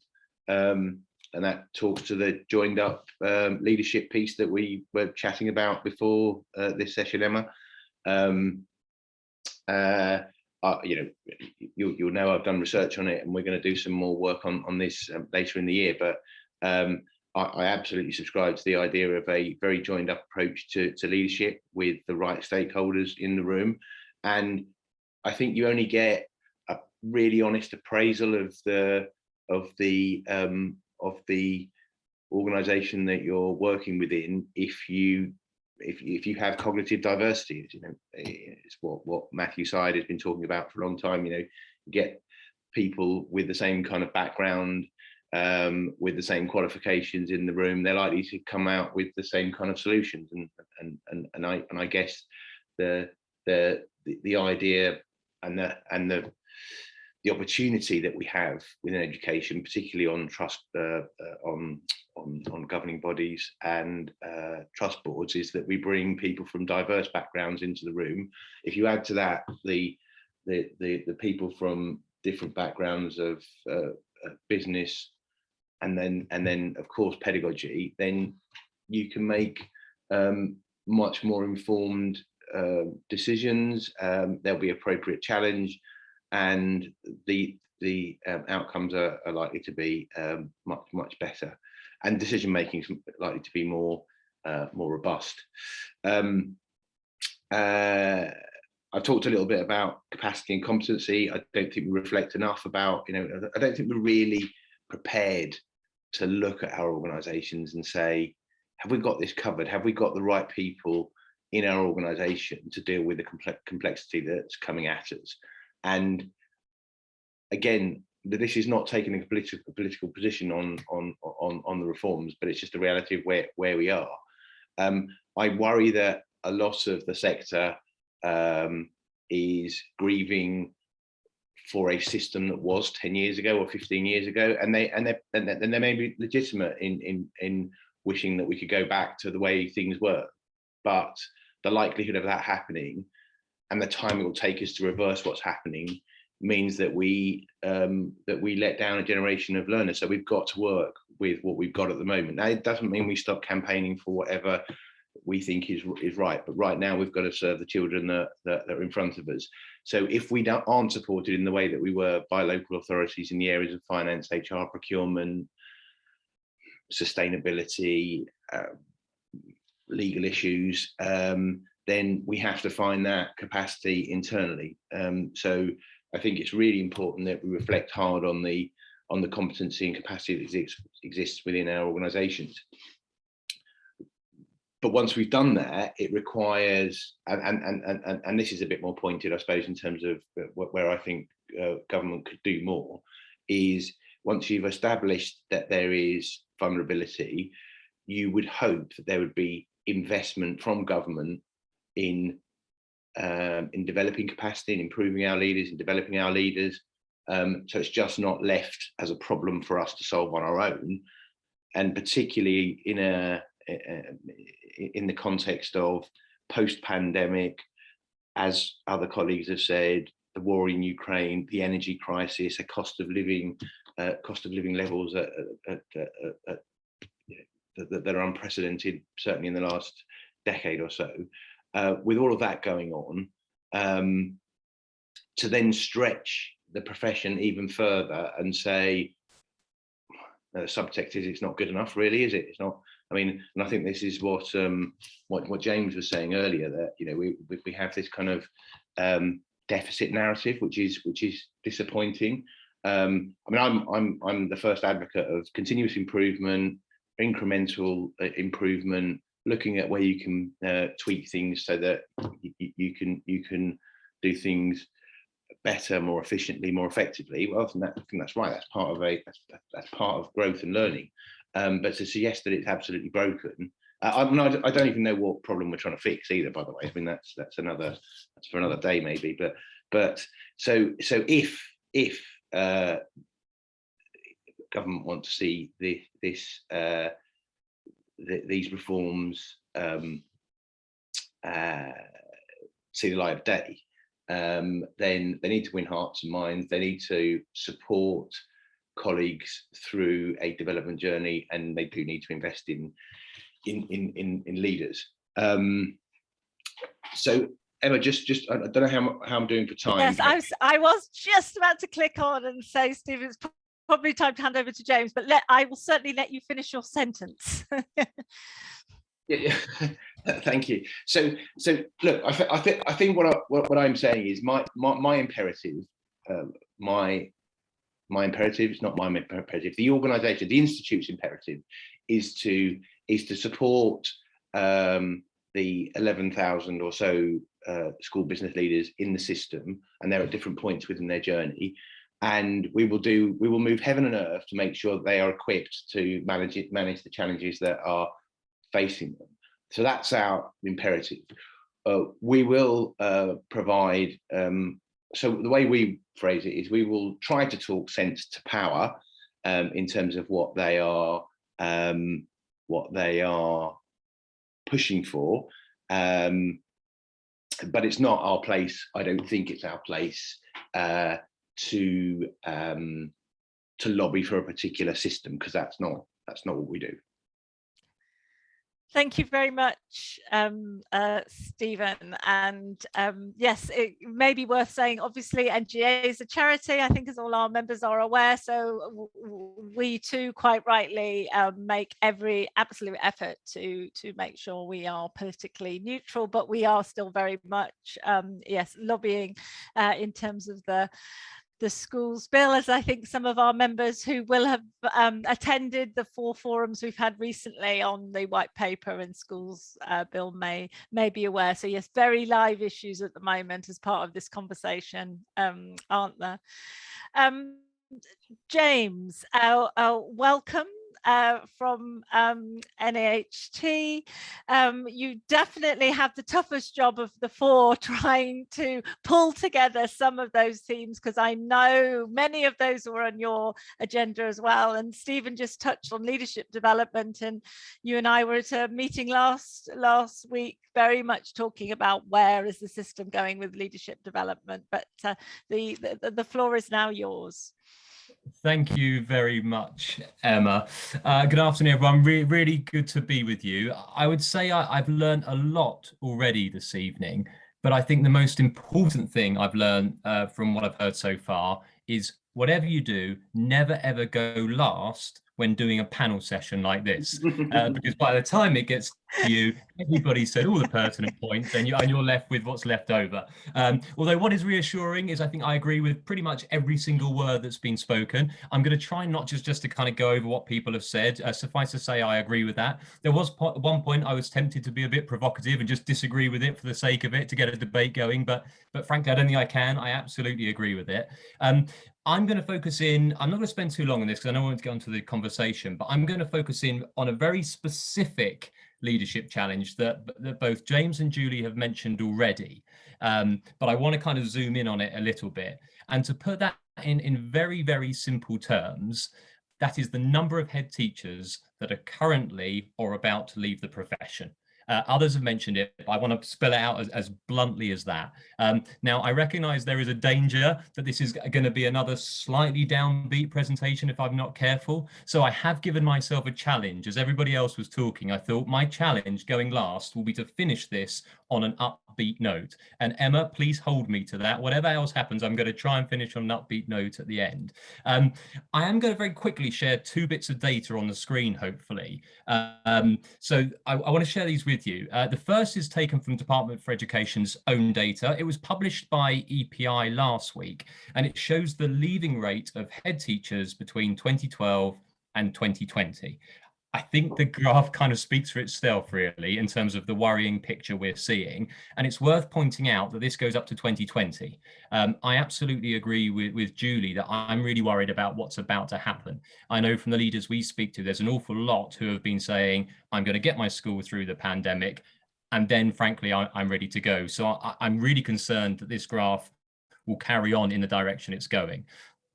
[SPEAKER 4] And that talks to the joined up leadership piece that we were chatting about before this session, Emma. You'll know I've done research on it, and we're going to do some more work on this later in the year. But I absolutely subscribe to the idea of a very joined up approach to leadership with the right stakeholders in the room. And I think you only get a really honest appraisal of the organisation that you're working within if you have cognitive diversity. It's what Matthew Syed has been talking about for a long time. Get people with the same kind of background, with the same qualifications in the room, they're likely to come out with the same kind of solutions. And I guess the idea and the opportunity that we have within education, particularly on trust, on governing bodies and trust boards, is that we bring people from diverse backgrounds into the room. If you add to that the people from different backgrounds of business and then of course pedagogy, then you can make much more informed decisions. There'll be appropriate challenge, and the outcomes are likely to be much better, and decision making is likely to be more more robust. I talked a little bit about capacity and competency. I don't think we reflect enough about, I don't think we're really prepared to look at our organisations and say, have we got this covered? Have we got the right people in our organisation to deal with the complexity that's coming at us? And again, this is not taking a political position on the reforms, but it's just the reality of where we are. I worry that a lot of the sector is grieving for a system that was 10 years ago or 15 years ago, and they may be legitimate in wishing that we could go back to the way things were, but the likelihood of that happening and the time it will take us to reverse what's happening means that we let down a generation of learners. So we've got to work with what we've got at the moment. Now, it doesn't mean we stop campaigning for whatever we think is right, but right now we've got to serve the children that are in front of us. So if we aren't supported in the way that we were by local authorities in the areas of finance, HR, procurement, sustainability, legal issues, then we have to find that capacity internally. So I think it's really important that we reflect hard on the competency and capacity that exists within our organisations. But once we've done that, it requires, and this is a bit more pointed, I suppose, in terms of where I think government could do more, is once you've established that there is vulnerability, you would hope that there would be investment from government in developing capacity and improving our leaders and developing our leaders. So it's just not left as a problem for us to solve on our own, and particularly in the context of post-pandemic, as other colleagues have said, the war in Ukraine, the energy crisis, a cost of living levels that are unprecedented, certainly in the last decade or so. With all of that going on, to then stretch the profession even further and say, the subtext is it's not good enough, really, is it? It's not. I mean, and I think this is what James was saying earlier, that we have this kind of deficit narrative, which is disappointing. I mean, I'm the first advocate of continuous improvement, incremental improvement, looking at where you can tweak things so that you can do things better, more efficiently, more effectively. Well, I think that's right. That's part of growth and learning. But to suggest that it's absolutely broken, I don't even know what problem we're trying to fix either. By the way, I mean that's for another day maybe. But so if government want to see these reforms see the light of day, then they need to win hearts and minds. They need to support colleagues through a development journey, and they do need to invest in leaders. So Emma, just I don't know how I'm doing for time.
[SPEAKER 1] Yes, I was just about to click on and say, Steve, it's probably time to hand over to James, but I will certainly let you finish your sentence.
[SPEAKER 4] Yeah. Thank you. So look, I think what I'm saying is my imperative, my imperative, it's not my imperative, the organisation, the institute's imperative is to support the 11,000 or so school business leaders in the system, and they're at different points within their journey. And we will move heaven and earth to make sure that they are equipped to manage the challenges that are facing them. So that's our imperative. We will provide, so the way we phrase it is we will try to talk sense to power in terms of what they are pushing for, but it's not our place. I don't think it's our place to lobby for a particular system, because that's not what we do.
[SPEAKER 1] Thank you very much, Stephen. And yes, it may be worth saying, obviously, NGA is a charity, I think, as all our members are aware. So we too, quite rightly, make every absolute effort to make sure we are politically neutral, but we are still very much, yes, lobbying in terms of the schools bill, as I think some of our members who will have attended the 4 forums we've had recently on the white paper and schools bill may be aware. So yes, very live issues at the moment as part of this conversation, aren't there? James, welcome. From NAHT. You definitely have the toughest job of the 4, trying to pull together some of those themes, because I know many of those were on your agenda as well. And Stephen just touched on leadership development, and you and I were at a meeting last week, very much talking about where is the system going with leadership development. But the floor is now yours.
[SPEAKER 5] Thank you very much, Emma. Good afternoon, everyone. Really good to be with you. I would say I've learned a lot already this evening, but I think the most important thing I've learned from what I've heard so far is whatever you do, never ever go last when doing a panel session like this, because by the time it gets to you, everybody said all the pertinent points, and you're left with what's left over. Although what is reassuring is I think I agree with pretty much every single word that's been spoken. I'm going to try not just to kind of go over what people have said. Suffice to say, I agree with that. There was one point I was tempted to be a bit provocative and just disagree with it for the sake of it, to get a debate going, but frankly, I don't think I can. I absolutely agree with it. I'm going to focus in, I'm not going to spend too long on this because I don't want to get onto the conversation, but I'm going to focus in on a very specific leadership challenge that both James and Julie have mentioned already. But I want to kind of zoom in on it a little bit. And to put that in very, very simple terms, that is the number of head teachers that are currently or about to leave the profession. Others have mentioned it, but I want to spell it out as bluntly as that. Now, I recognise there is a danger that this is going to be another slightly downbeat presentation if I'm not careful. So I have given myself a challenge. As everybody else was talking, I thought my challenge going last will be to finish this on an upbeat note. And Emma, please hold me to that. Whatever else happens, I'm going to try and finish on an upbeat note at the end. I am going to very quickly share 2 bits of data on the screen, hopefully. So I want to share these with you. The first is taken from Department for Education's own data. It was published by EPI last week, and it shows the leaving rate of head teachers between 2012 and 2020. I think the graph kind of speaks for itself, really, in terms of the worrying picture we're seeing. And it's worth pointing out that this goes up to 2020. I absolutely agree with Julie that I'm really worried about what's about to happen. I know from the leaders we speak to, there's an awful lot who have been saying, I'm going to get my school through the pandemic, and then, frankly, I'm ready to go. So I'm really concerned that this graph will carry on in the direction it's going.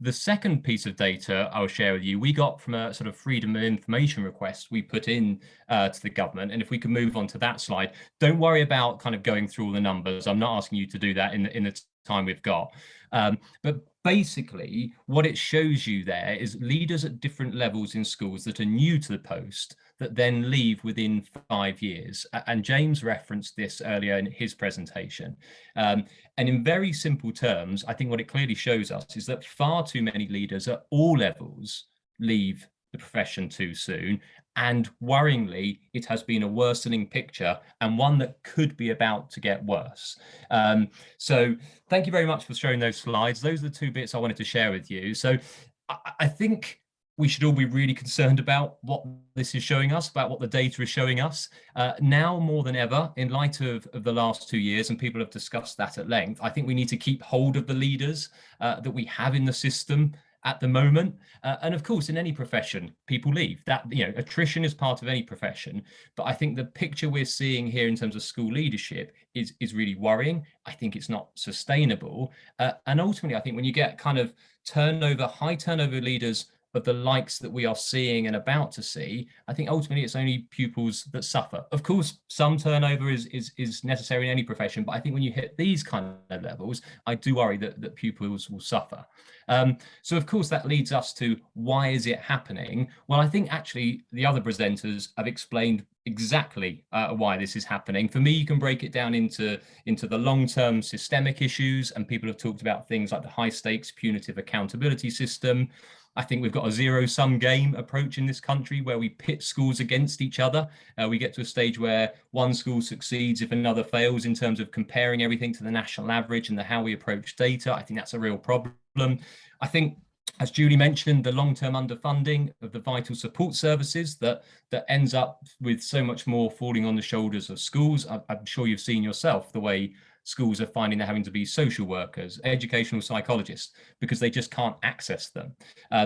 [SPEAKER 5] The second piece of data I'll share with you, we got from a sort of freedom of information request we put in to the government. And if we can move on to that slide, don't worry about kind of going through all the numbers. I'm not asking you to do that in the time we've got. But basically, what it shows you there is leaders at different levels in schools that are new to the post that then leave within 5 years. And James referenced this earlier in his presentation. And in very simple terms, I think what it clearly shows us is that far too many leaders at all levels leave the profession too soon. And worryingly, it has been a worsening picture, and one that could be about to get worse. So thank you very much for showing those slides. Those are the 2 bits I wanted to share with you. So I think we should all be really concerned about what this is showing us, about what the data is showing us. Now more than ever, in light of the last 2 years, and people have discussed that at length, I think we need to keep hold of the leaders that we have in the system at the moment. And of course, in any profession, people leave. That, you know, attrition is part of any profession. But I think the picture we're seeing here in terms of school leadership is really worrying. I think it's not sustainable. And ultimately, I think when you get kind of high turnover leaders of the likes that we are seeing and about to see, I think ultimately it's only pupils that suffer. Of course, some turnover is necessary in any profession, but I think when you hit these kind of levels, I do worry that pupils will suffer. So of course that leads us to why is it happening? Well, I think actually the other presenters have explained exactly why this is happening. For me, you can break it down into the long-term systemic issues, and people have talked about things like the high stakes punitive accountability system. I think we've got a zero-sum game approach in this country where we pit schools against each other. We get to a stage where one school succeeds if another fails in terms of comparing everything to the national average and how we approach data. I think that's a real problem. I think, as Julie mentioned, the long-term underfunding of the vital support services that ends up with so much more falling on the shoulders of schools. I'm sure you've seen yourself the way schools are finding they're having to be social workers, educational psychologists, because they just can't access them.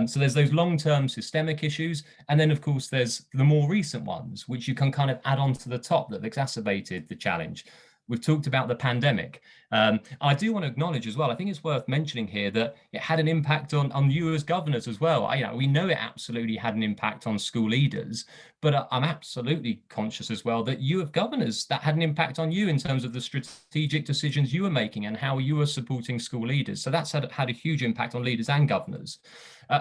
[SPEAKER 5] So there's those long-term systemic issues. And then, of course, there's the more recent ones, which you can kind of add on to the top that have exacerbated the challenge. We've talked about the pandemic. I do want to acknowledge as well, I think it's worth mentioning here that it had an impact on you as governors as well. We know it absolutely had an impact on school leaders, but I'm absolutely conscious as well that you as governors, that had an impact on you in terms of the strategic decisions you were making and how you were supporting school leaders. So that's had a huge impact on leaders and governors.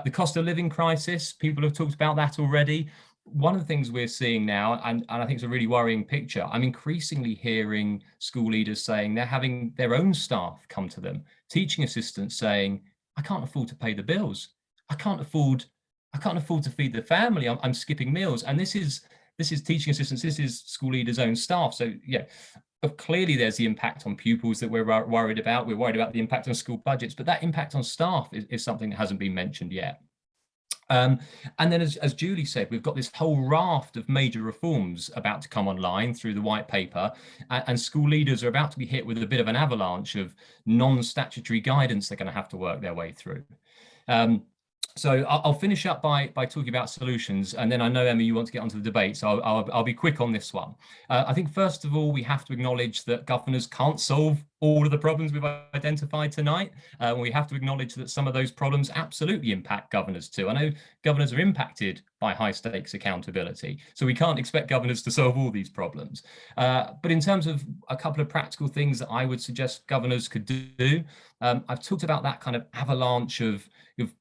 [SPEAKER 5] The cost of living crisis, people have talked about that already. One of the things we're seeing now, and I think it's a really worrying picture, I'm increasingly hearing school leaders saying they're having their own staff come to them, teaching assistants saying, I can't afford to pay the bills. I can't afford to feed the family. I'm skipping meals. And this is teaching assistants, this is school leaders' own staff. So yeah, but clearly there's the impact on pupils that we're worried about. We're worried about the impact on school budgets, but that impact on staff is something that hasn't been mentioned yet. And then, as Julie said, we've got this whole raft of major reforms about to come online through the white paper, and school leaders are about to be hit with a bit of an avalanche of non-statutory guidance they're going to have to work their way through. So I'll finish up by talking about solutions, and then I know, Emma, you want to get onto the debate, so I'll be quick on this one. I think, first of all, we have to acknowledge that governors can't solve all of the problems we've identified tonight. We have to acknowledge that some of those problems absolutely impact governors too. I know governors are impacted by high stakes accountability, so we can't expect governors to solve all these problems. But in terms of a couple of practical things that I would suggest governors could do, I've talked about that kind of avalanche of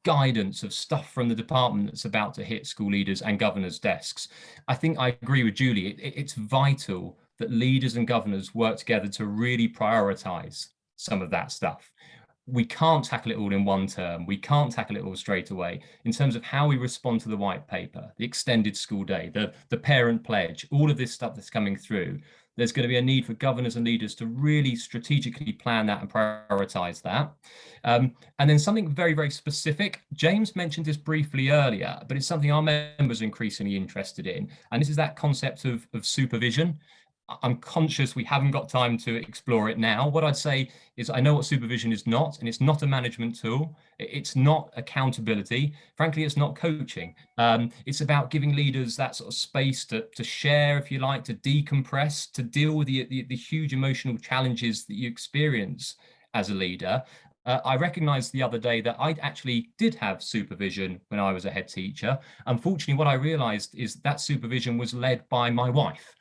[SPEAKER 5] guidance, of stuff from the department that's about to hit school leaders and governors' desks. I think I agree with Julie. It's vital that leaders and governors work together to really prioritize some of that stuff. We can't tackle it all in one term. We can't tackle it all straight away. In terms of how we respond to the white paper, the extended school day, the parent pledge, all of this stuff that's coming through, there's going to be a need for governors and leaders to really strategically plan that and prioritize that. And then something very, very specific. James mentioned this briefly earlier, but it's something our members are increasingly interested in. And this is that concept of supervision. I'm conscious we haven't got time to explore it now. What I'd say is I know what supervision is not, and it's not a management tool. It's not accountability. Frankly, it's not coaching. It's about giving leaders that sort of space to share, if you like, to decompress, to deal with the huge emotional challenges that you experience as a leader. I recognized the other day that I actually did have supervision when I was a head teacher. Unfortunately, what I realized is that supervision was led by my wife.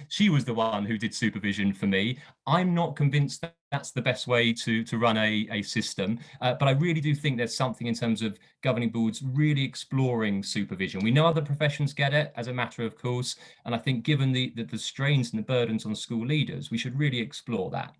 [SPEAKER 5] She was the one who did supervision for me. I'm not convinced that that's the best way to run a system, but I really do think there's something in terms of governing boards really exploring supervision. We know other professions get it as a matter of course, and I think given the strains and the burdens on school leaders, we should really explore that.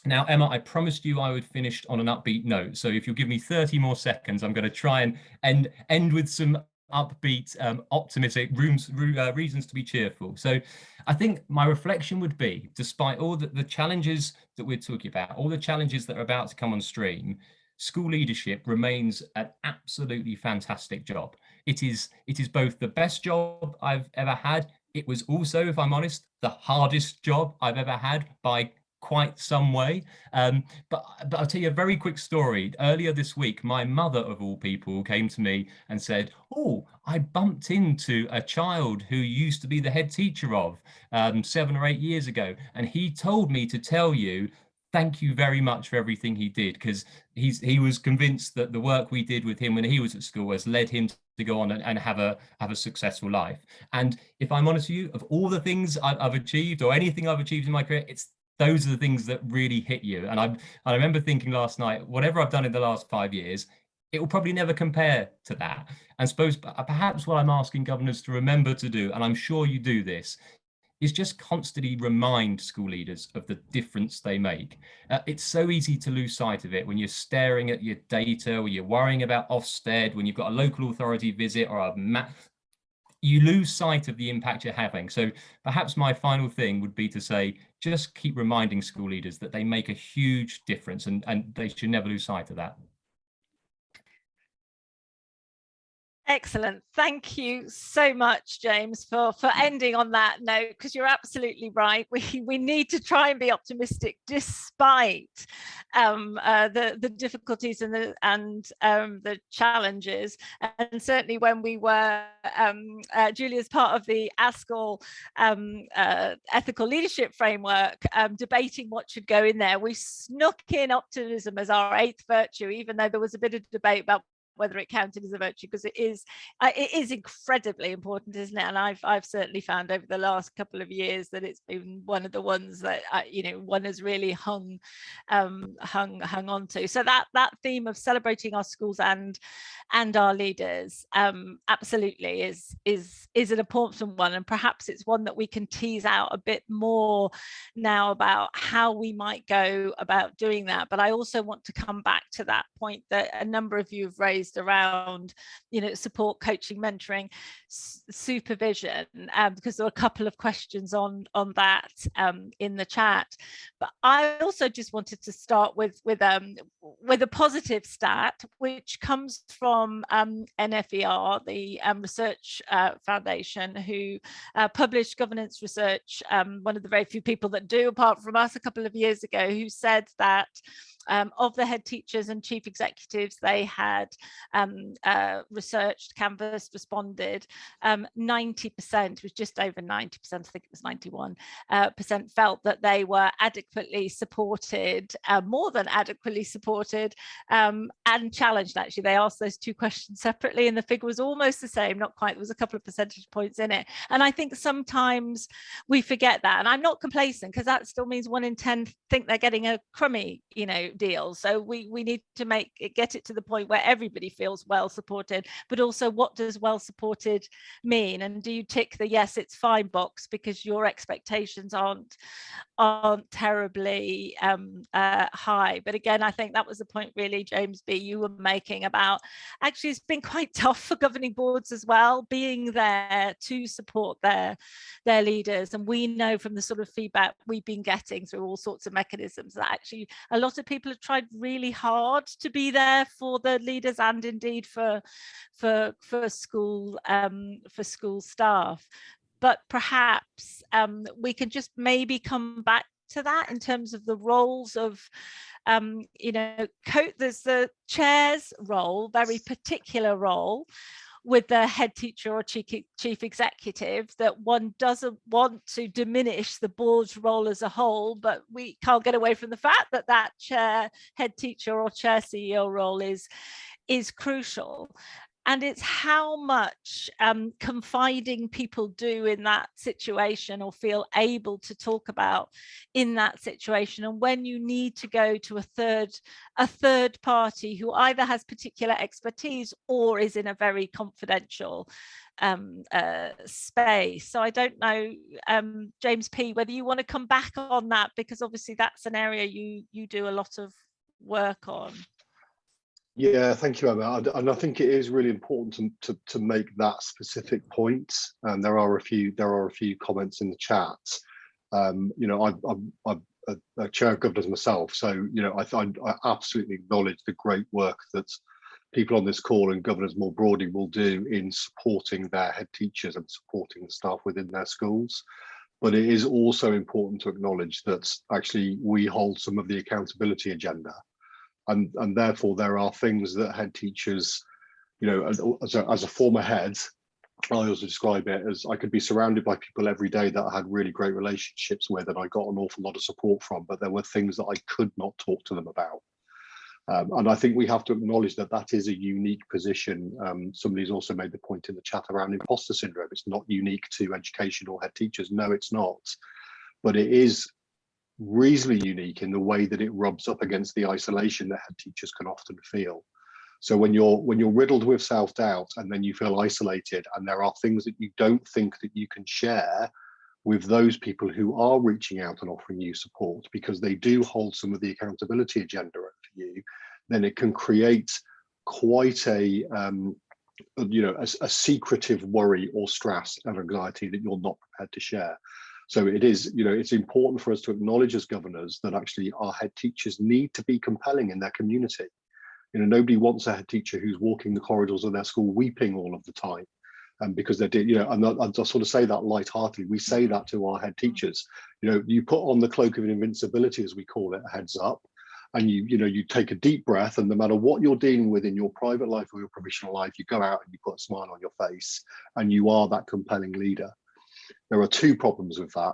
[SPEAKER 5] Now, Emma, I promised you I would finish on an upbeat note. So if you'll give me 30 more seconds, I'm going to try and end with some upbeat, optimistic reasons to be cheerful. So I think my reflection would be, despite all the challenges that we're talking about, all the challenges that are about to come on stream, school leadership remains an absolutely fantastic job. It is both the best job I've ever had. It was also, if I'm honest, the hardest job I've ever had by quite some way. But I'll tell you a very quick story. Earlier this week, my mother of all people came to me and said, oh, I bumped into a child who used to be the head teacher of 7 or 8 years ago. And he told me to tell you, thank you very much for everything he did, because he was convinced that the work we did with him when he was at school has led him to go on and have a successful life. And if I'm honest with you, of all the things I've achieved or anything I've achieved in my career, those are the things that really hit you. And I remember thinking last night, whatever I've done in the last 5 years, it will probably never compare to that. And suppose perhaps what I'm asking governors to remember to do, and I'm sure you do this, is just constantly remind school leaders of the difference they make. It's so easy to lose sight of it when you're staring at your data, or you're worrying about Ofsted, when you've got a local authority visit or a map. You lose sight of the impact you're having. So perhaps my final thing would be to say, just keep reminding school leaders that they make a huge difference, and they should never lose sight of that.
[SPEAKER 1] Excellent. Thank you so much, James, for ending on that note, because you're absolutely right. We need to try and be optimistic despite the difficulties and the challenges. And certainly when we were, Julia's part of the ASCL ethical leadership framework, debating what should go in there, we snuck in optimism as our 8th virtue, even though there was a bit of debate about whether it counted as a virtue, because it is incredibly important, isn't it? And I've certainly found over the last couple of years that it's been one of the ones that one has really hung on to. So that theme of celebrating our schools and our leaders absolutely is an important one, and perhaps it's one that we can tease out a bit more now about how we might go about doing that. But I also want to come back to that point that a number of you have raised around support, coaching, mentoring, supervision, because there were a couple of questions on that in the chat. But I also just wanted to start with a positive stat, which comes from NFER, the research foundation, who published governance research, one of the very few people that do apart from us, a couple of years ago, who said that of the head teachers and chief executives they had researched, canvassed, responded, 90%, was just over 90%, I think it was 91%, felt that they were adequately supported, more than adequately supported, and challenged. Actually, they asked those two questions separately and the figure was almost the same, not quite, there was a couple of percentage points in it. And I think sometimes we forget that, and I'm not complacent, because that still means 1 in 10 think they're getting a crummy deal. So we need to get it to the point where everybody feels well supported, but also what does well supported mean? And do you tick the yes, it's fine box because your expectations aren't terribly high? But again, I think that was the point really, James B, you were making about actually it's been quite tough for governing boards as well, being there to support their leaders. And we know from the sort of feedback we've been getting through all sorts of mechanisms that actually a lot of people have tried really hard to be there for the leaders and indeed for school staff. But perhaps we can just maybe come back to that in terms of the roles of there's the chair's role, very particular role with the head teacher or chief executive, that one doesn't want to diminish the board's role as a whole, but we can't get away from the fact that that chair, head teacher or chair CEO role is crucial. And it's how much confiding people do in that situation or feel able to talk about in that situation. And when you need to go to a third party who either has particular expertise or is in a very confidential space. So I don't know, James P, whether you want to come back on that, because obviously that's an area you do a lot of work on.
[SPEAKER 2] Yeah, thank you, Emma. And I think it is really important to make that specific point. And there are a few comments in the chat. I'm a chair of governors myself, so I absolutely acknowledge the great work that people on this call and governors more broadly will do in supporting their head teachers and supporting the staff within their schools. But it is also important to acknowledge that actually we hold some of the accountability agenda. And therefore there are things that head teachers, as a former head, I also describe it as I could be surrounded by people every day that I had really great relationships with and I got an awful lot of support from, but there were things that I could not talk to them about. And I think we have to acknowledge that that is a unique position. Somebody's also made the point in the chat around imposter syndrome. It's not unique to education or head teachers. No, it's not. But it is reasonably unique in the way that it rubs up against the isolation that head teachers can often feel. So when you're riddled with self-doubt and then you feel isolated and there are things that you don't think that you can share with those people who are reaching out and offering you support because they do hold some of the accountability agenda for you, then it can create quite a secretive worry or stress and anxiety that you're not prepared to share. So it is, it's important for us to acknowledge as governors that actually our head teachers need to be compelling in their community. Nobody wants a head teacher who's walking the corridors of their school weeping all of the time. Because they did, and I sort of say that lightheartedly. We say that to our head teachers. You put on the cloak of invincibility, as we call it, heads up, and you take a deep breath, and no matter what you're dealing with in your private life or your professional life, you go out and you put a smile on your face, and you are that compelling leader. There are two problems with that.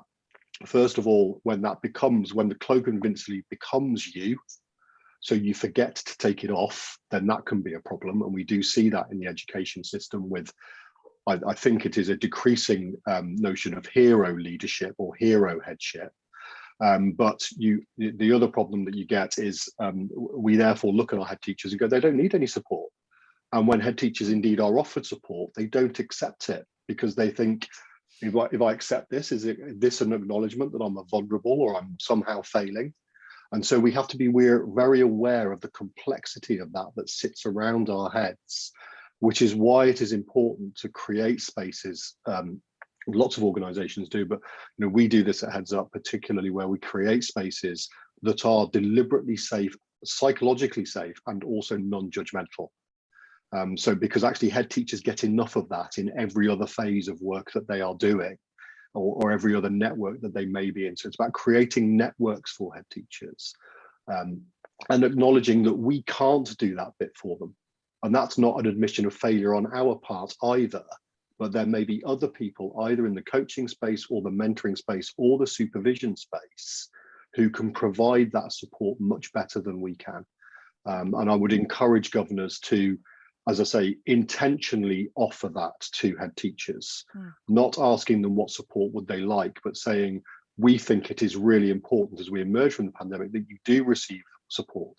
[SPEAKER 2] First of all, when the cloak of invincibility becomes you, so you forget to take it off, then that can be a problem, and we do see that in the education system with. I think it is a decreasing notion of hero leadership or hero headship. But the other problem that you get is we therefore look at our head teachers and go, they don't need any support. And when head teachers indeed are offered support, they don't accept it because they think, if I accept this, is this an acknowledgement that I'm vulnerable or I'm somehow failing? And so we have to be very aware of the complexity of that sits around our heads, which is why it is important to create spaces. Lots of organizations do, but we do this at Heads Up, particularly where we create spaces that are deliberately safe, psychologically safe, and also non-judgmental. So because actually head teachers get enough of that in every other phase of work that they are doing, or every other network that they may be in. So it's about creating networks for head teachers and acknowledging that we can't do that bit for them. And that's not an admission of failure on our part either, but there may be other people either in the coaching space or the mentoring space or the supervision space who can provide that support much better than we can. And I would encourage governors to, as I say, intentionally offer that to head teachers, not asking them what support would they like, but saying, we think it is really important as we emerge from the pandemic that you do receive support.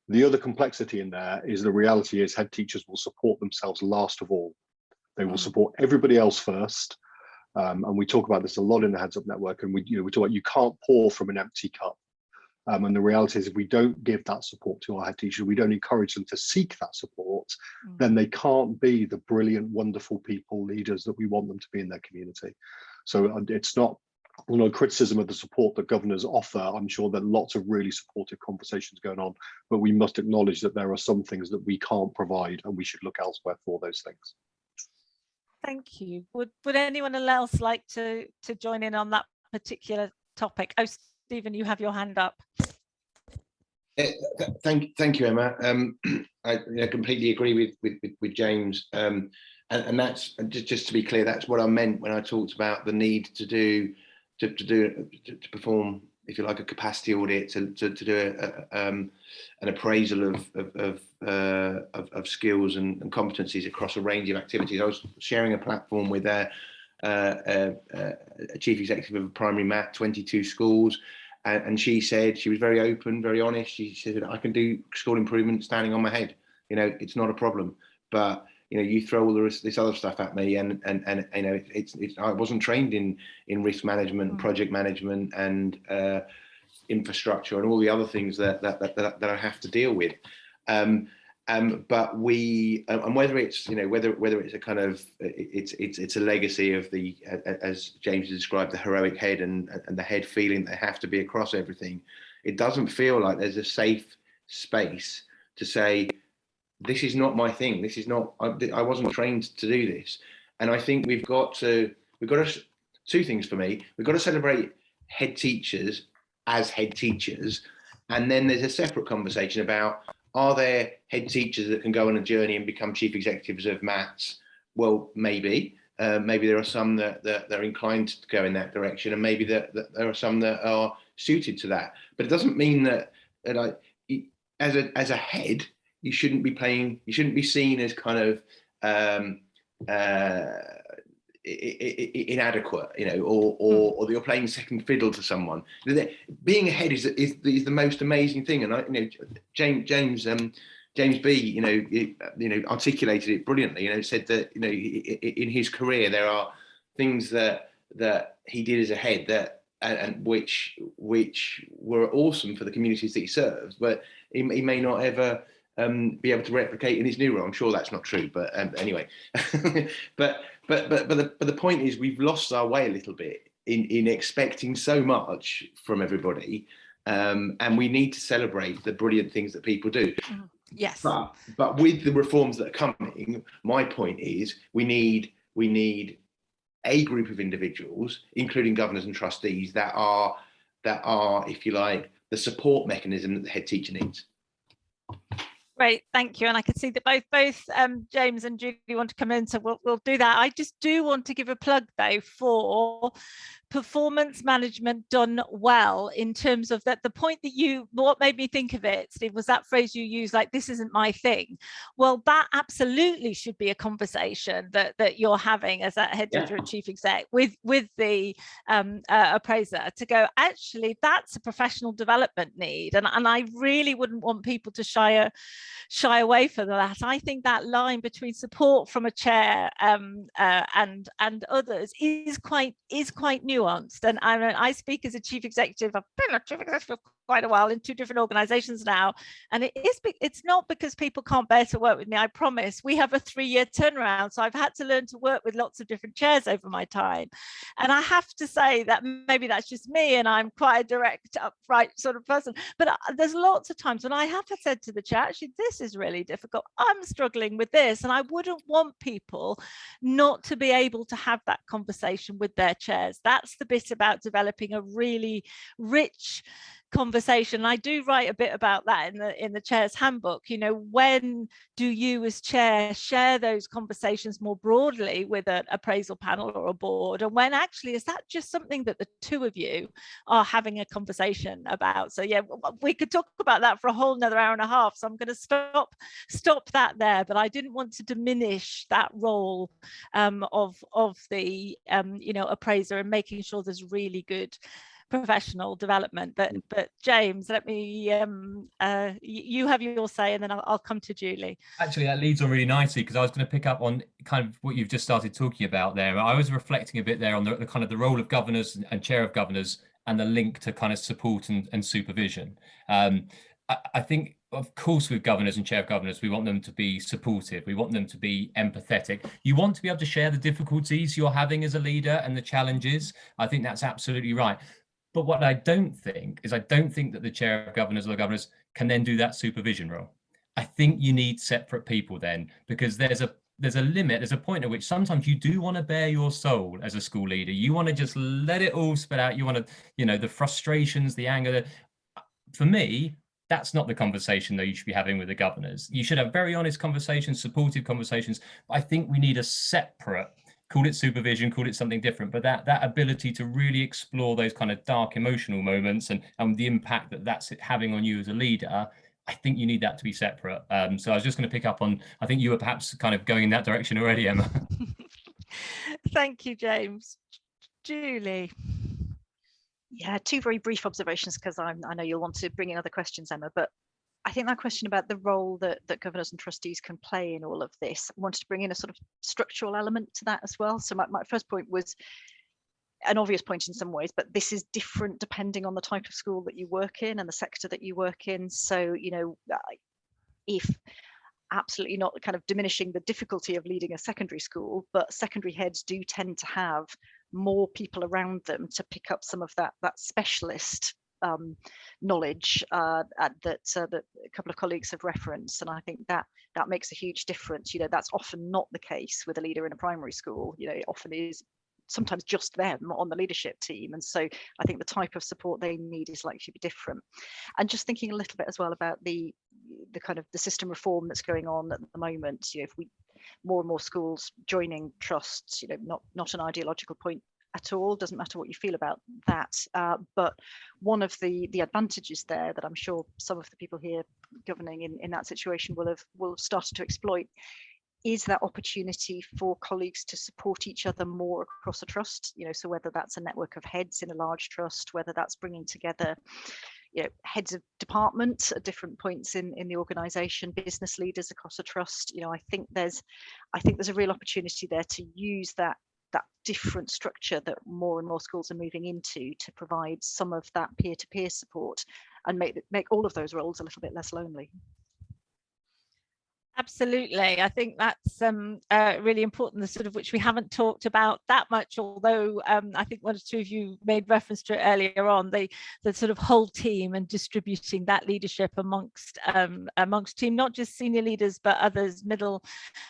[SPEAKER 2] The other complexity in there is the reality is head teachers will support themselves last of all. They will support everybody else first. And we talk about this a lot in the Heads Up Network. And we talk about you can't pour from an empty cup. And the reality is if we don't give that support to our head teachers, we don't encourage them to seek that support, then they can't be the brilliant, wonderful people, leaders that we want them to be in their community. So it's not criticism of the support that governors offer. I'm sure there are lots of really supportive conversations going on, but we must acknowledge that there are some things that we can't provide and we should look elsewhere for those things.
[SPEAKER 1] Thank you. Would anyone else like to join in on that particular topic? Oh, Stephen, you have your hand up.
[SPEAKER 4] Thank you, Emma. I completely agree with James. And that's just to be clear, that's what I meant when I talked about the need to perform, if you like, a capacity audit, to do an appraisal of skills and competencies across a range of activities. I was sharing a platform with a chief executive of a primary math, 22 schools, and she said, she was very open, very honest. She said, I can do school improvement standing on my head. It's not a problem. But you throw all this other stuff at me, and it's I wasn't trained in risk management, and project management, and infrastructure, and all the other things that I have to deal with. But we, and whether it's whether it's a kind of it's a legacy of the, as James described, the heroic head and the head feeling they have to be across everything. It doesn't feel like there's a safe space to say, this is not my thing. This is not, I wasn't trained to do this. And I think we've got to, two things for me. We've got to celebrate head teachers as head teachers. And then there's a separate conversation about, are there head teachers that can go on a journey and become chief executives of MATs? Well, maybe. Maybe there are some that are inclined to go in that direction, and maybe that there are some that are suited to that. But it doesn't mean that as a head, you shouldn't be seen as kind of inadequate, or that you're playing second fiddle to someone. Being a head is the most amazing thing. And James James B, articulated it brilliantly. Said that in his career there are things that he did as a head that and which were awesome for the communities that he serves, but he may not ever be able to replicate in his new role. I'm sure that's not true, but anyway. but the point is, we've lost our way a little bit in expecting so much from everybody, and we need to celebrate the brilliant things that people do.
[SPEAKER 1] Yes.
[SPEAKER 4] But with the reforms that are coming, my point is we need a group of individuals, including governors and trustees, that are, if you like, the support mechanism that the head teacher needs.
[SPEAKER 1] Great, thank you. And I can see that both James and Julie want to come in, so we'll do that. I just do want to give a plug though for performance management done well, in terms of that the point that what made me think of it, Steve, was that phrase you used, like, this isn't my thing. Well, that absolutely should be a conversation that you're having as a head teacher and chief exec with the appraiser, to go, actually, that's a professional development need, and I really wouldn't want people to shy away from that. I think that line between support from a chair and others is quite nuanced. And I speak as a chief executive. I've been a chief executive for quite a while in 2 different organizations now, and it's not because people can't bear to work with me. I promise. We have a 3-year turnaround, so I've had to learn to work with lots of different chairs over my time, and I have to say that maybe that's just me, and I'm quite a direct, upright sort of person, but there's lots of times when I have said to the chair, actually, this is really difficult, I'm struggling with this, and I wouldn't want people not to be able to have that conversation with their chairs. That's the bit about developing a really rich conversation. I do write a bit about that in the chair's handbook. When do you as chair share those conversations more broadly with an appraisal panel or a board, and when actually is that just something that the 2 of you are having a conversation about? So yeah, we could talk about that for a whole another hour and a half, so I'm going to stop that there, but I didn't want to diminish that role of the appraiser, and making sure there's really good professional development. But James, let me you have your say, and then I'll come to Julie.
[SPEAKER 5] Actually, that leads on really nicely, because I was going to pick up on kind of what you've just started talking about there. I was reflecting a bit there on the kind of the role of governors and chair of governors, and the link to kind of support and supervision. I think, of course, with governors and chair of governors, we want them to be supportive. We want them to be empathetic. You want to be able to share the difficulties you're having as a leader and the challenges. I think that's absolutely right. But what I don't think that the chair of governors or the governors can then do that supervision role. I think you need separate people then, because there's a limit, there's a point at which sometimes you do want to bare your soul as a school leader. You want to just let it all spill out. You want to, the frustrations, the anger. For me, that's not the conversation that you should be having with the governors. You should have very honest conversations, supportive conversations. But I think we need a separate, call it supervision, call it something different, but that ability to really explore those kind of dark emotional moments and the impact that that's having on you as a leader, I think you need that to be separate. So I was just going to pick up on, I think you were perhaps kind of going in that direction already, Emma.
[SPEAKER 1] Thank you, James. Julie.
[SPEAKER 3] Yeah, 2 very brief observations, because I know you'll want to bring in other questions, Emma, but I think that question about the role that governors and trustees can play in all of this, I wanted to bring in a sort of structural element to that as well. So my first point was an obvious point in some ways, but this is different depending on the type of school that you work in and the sector that you work in. So, if absolutely not kind of diminishing the difficulty of leading a secondary school, but secondary heads do tend to have more people around them to pick up some of that specialist knowledge that a couple of colleagues have referenced, and I think that makes a huge difference. That's often not the case with a leader in a primary school. It often is sometimes just them on the leadership team, and so I think the type of support they need is likely to be different. And just thinking a little bit as well about the kind of the system reform that's going on at the moment. If we more and more schools joining trusts, not an ideological point at all, doesn't matter what you feel about that, but one of the advantages there that I'm sure some of the people here governing in that situation will have started to exploit is that opportunity for colleagues to support each other more across a trust. So whether that's a network of heads in a large trust, whether that's bringing together heads of department at different points in the organisation, business leaders across a trust. I think there's a real opportunity there to use that different structure that more and more schools are moving into to provide some of that peer-to-peer support and make all of those roles a little bit less lonely.
[SPEAKER 1] Absolutely. I think that's really important, the sort of which we haven't talked about that much, although I think one or two of you made reference to it earlier on, the sort of whole team and distributing that leadership amongst team, not just senior leaders, but others, middle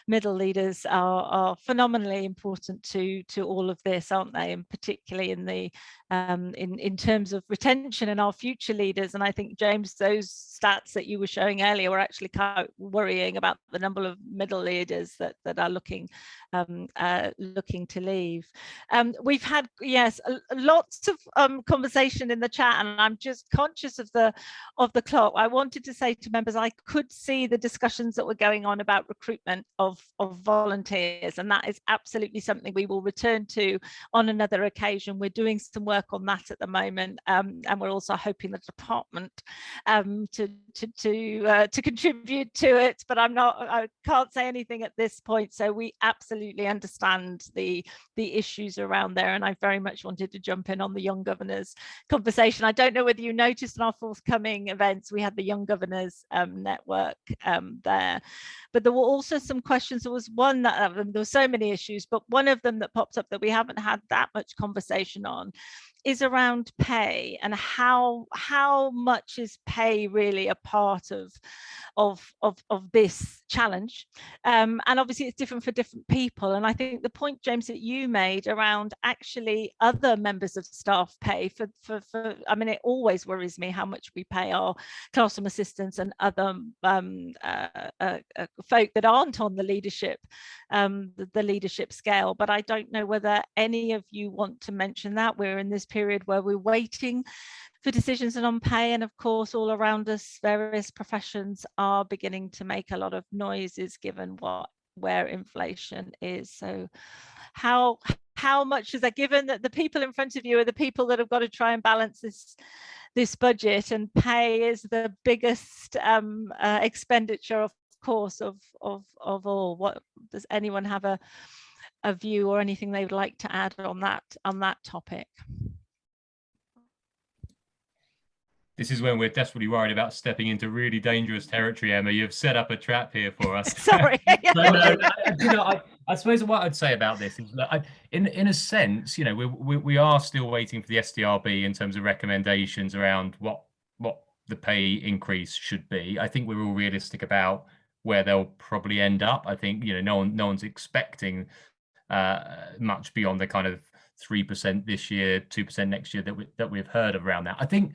[SPEAKER 1] leaders are phenomenally important to all of this, aren't they? And particularly in the in terms of retention and our future leaders. And I think, James, those stats that you were showing earlier were actually quite worrying about the number of middle leaders that are looking to leave. We've had, yes, lots of conversation in the chat, and I'm just conscious of the clock. I wanted to say to members, I could see the discussions that were going on about recruitment of volunteers, and that is absolutely something we will return to on another occasion. We're doing some work on that at the moment, and we're also hoping the department to contribute to it, but I can't say anything at this point. So we absolutely understand the issues around there, and I very much wanted to jump in on the Young Governors conversation. I don't know whether you noticed in our forthcoming events we had the Young Governors network there, but there were also some questions. There was one that there were so many issues, but one of them that popped up that we haven't had that much conversation on is around pay, and how much is pay really a part of this challenge, and obviously it's different for different people. And I think the point, James, that you made around actually other members of staff pay for I mean, it always worries me how much we pay our classroom assistants and other folk that aren't on the leadership scale, but I don't know whether any of you want to mention that. We're in this period where we're waiting for decisions on pay, and of course all around us various professions are beginning to make a lot of noises given where inflation is. So how much is that, given that the people in front of you are the people that have got to try and balance this budget, and pay is the biggest expenditure, of course, of all? What does anyone have a view or anything they would like to add on that topic?
[SPEAKER 5] This is when we're desperately worried about stepping into really dangerous territory, Emma. You've set up a trap here for us.
[SPEAKER 1] Sorry.
[SPEAKER 5] I suppose what I'd say about this is that in a sense, we are still waiting for the SDRB in terms of recommendations around what the pay increase should be. I think we're all realistic about where they'll probably end up. I think no one's expecting much beyond the kind of 3% this year, 2% next year that we've heard of around that. I think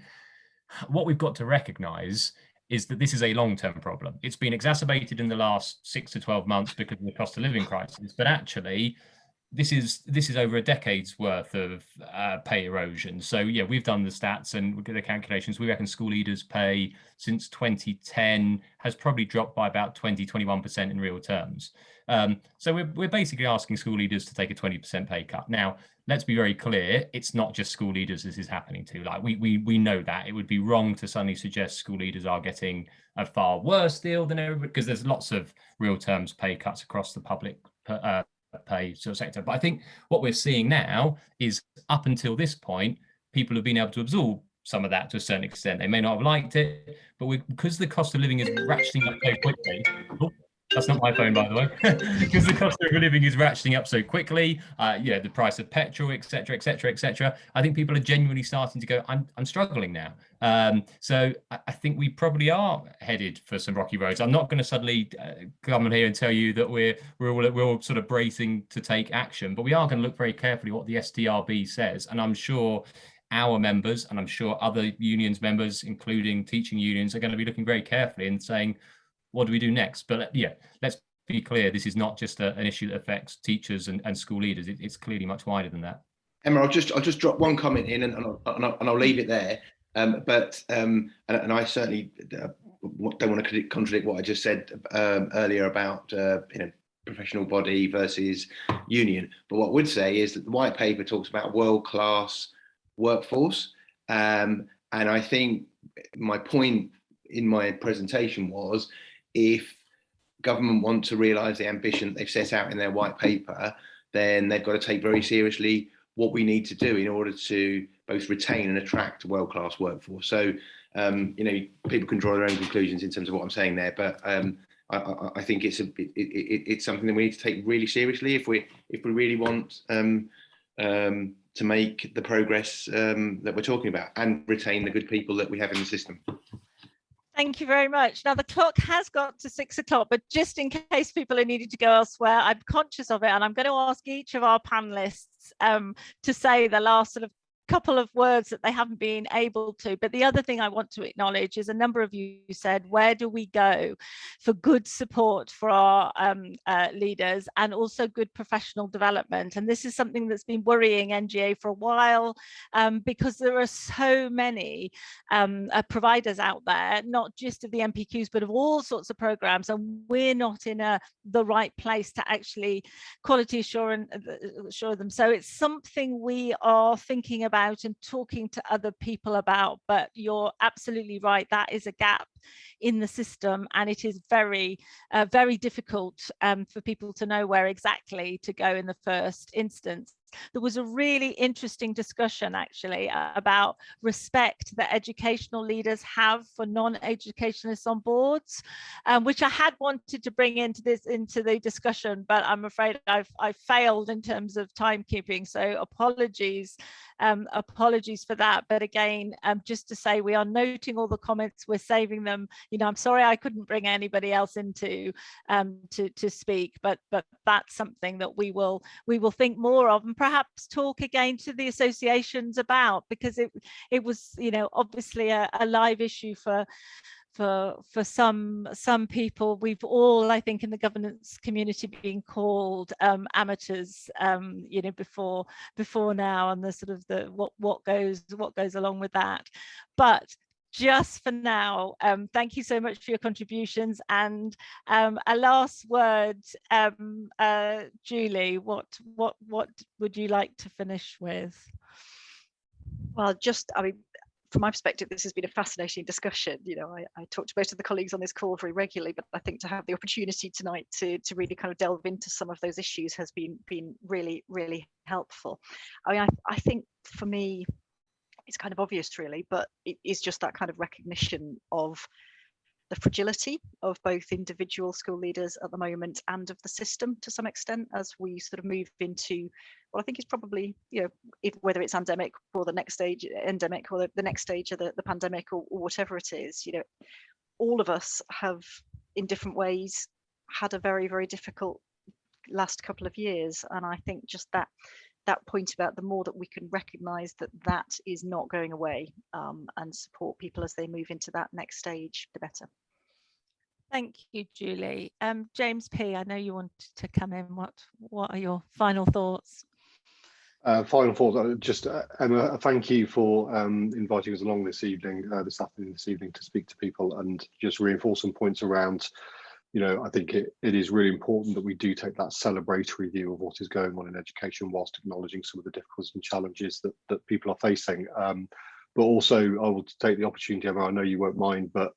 [SPEAKER 5] what we've got to recognize is that this is a long-term problem. It's been exacerbated in the last 6 to 12 months because of the cost of living crisis, but actually this is over a decade's worth of pay erosion. So yeah, we've done the stats and we get the calculations. We reckon school leaders' pay since 2010 has probably dropped by about 20-21% in real terms. So we're basically asking school leaders to take a 20% pay cut. Now, let's be very clear, it's not just school leaders this is happening to. Like we know that. It would be wrong to suddenly suggest school leaders are getting a far worse deal than everybody, because there's lots of real terms pay cuts across the public pay sort of sector. But I think what we're seeing now is, up until this point, people have been able to absorb some of that to a certain extent. They may not have liked it, but because the cost of living is ratcheting up so quickly. That's not my phone, by the way. Because the cost of living is ratcheting up so quickly, the price of petrol, etc., etc., etc. I think people are genuinely starting to go, I'm struggling now. So I think we probably are headed for some rocky roads. I'm not going to suddenly come in here and tell you that we're all sort of bracing to take action, but we are going to look very carefully what the SDRB says, and I'm sure our members, and I'm sure other unions members, including teaching unions, are going to be looking very carefully and saying, what do we do next? But yeah, let's be clear, this is not just an issue that affects teachers and school leaders. It's clearly much wider than that.
[SPEAKER 4] Emma, I'll just drop one comment in, and I'll leave it there. And I certainly don't want to contradict what I just said earlier about professional body versus union. But what I would say is that the white paper talks about world-class workforce, and I think my point in my presentation was, if government want to realise the ambition they've set out in their white paper, then they've got to take very seriously what we need to do in order to both retain and attract a world-class workforce. So, people can draw their own conclusions in terms of what I'm saying there, but I think it's something that we need to take really seriously if we really want to make the progress that we're talking about and retain the good people that we have in the system.
[SPEAKER 1] Thank you very much. Now the clock has got to 6 o'clock, but just in case people are needing to go elsewhere, I'm conscious of it, and I'm going to ask each of our panelists to say the last sort of couple of words that they haven't been able to. But the other thing I want to acknowledge is a number of you said, where do we go for good support for our leaders and also good professional development? And this is something that's been worrying NGA for a while, because there are so many providers out there, not just of the MPQs, but of all sorts of programs, and we're not in the right place to actually quality assure them. So it's something we are thinking about and talking to other people about. But you're absolutely right, that is a gap in the system, and it is very difficult for people to know where exactly to go in the first instance. There was a really interesting discussion actually about respect that educational leaders have for non-educationalists on boards, which I had wanted to bring into the discussion, but I'm afraid I've failed in terms of timekeeping, so apologies for that. But again, just to say, we are noting all the comments, we're saving them. I'm sorry I couldn't bring anybody else into to speak, but that's something that we will think more of, and perhaps talk again to the associations about, because it was obviously a live issue for some people. We've all, I think, in the governance community been called amateurs before now, and the sort of what goes along with that. But just for now, thank you so much for your contributions. And a last word, Julie, what would you like to finish with?
[SPEAKER 3] Well, from my perspective, this has been a fascinating discussion. I talk to most of the colleagues on this call very regularly, but I think to have the opportunity tonight to really kind of delve into some of those issues has been really, really helpful. I think for me, it's kind of obvious really, but it is just that kind of recognition of the fragility of both individual school leaders at the moment and of the system to some extent, as we sort of move into what I think is probably, whether it's endemic or the next stage, endemic, or the next stage of the pandemic, or whatever it is, all of us have in different ways had a very, very difficult last couple of years. And I think just that point about the more that we can recognise that is not going away, and support people as they move into that next stage, the better.
[SPEAKER 1] Thank you, Julie. James P., I know you wanted to come in. What are your final thoughts?
[SPEAKER 2] Final thoughts, just Emma, thank you for inviting us along this afternoon, to speak to people, and just reinforce some points around, I think it is really important that we do take that celebratory view of what is going on in education, whilst acknowledging some of the difficulties and challenges that people are facing. But also, I will take the opportunity, Emma, I know you won't mind, but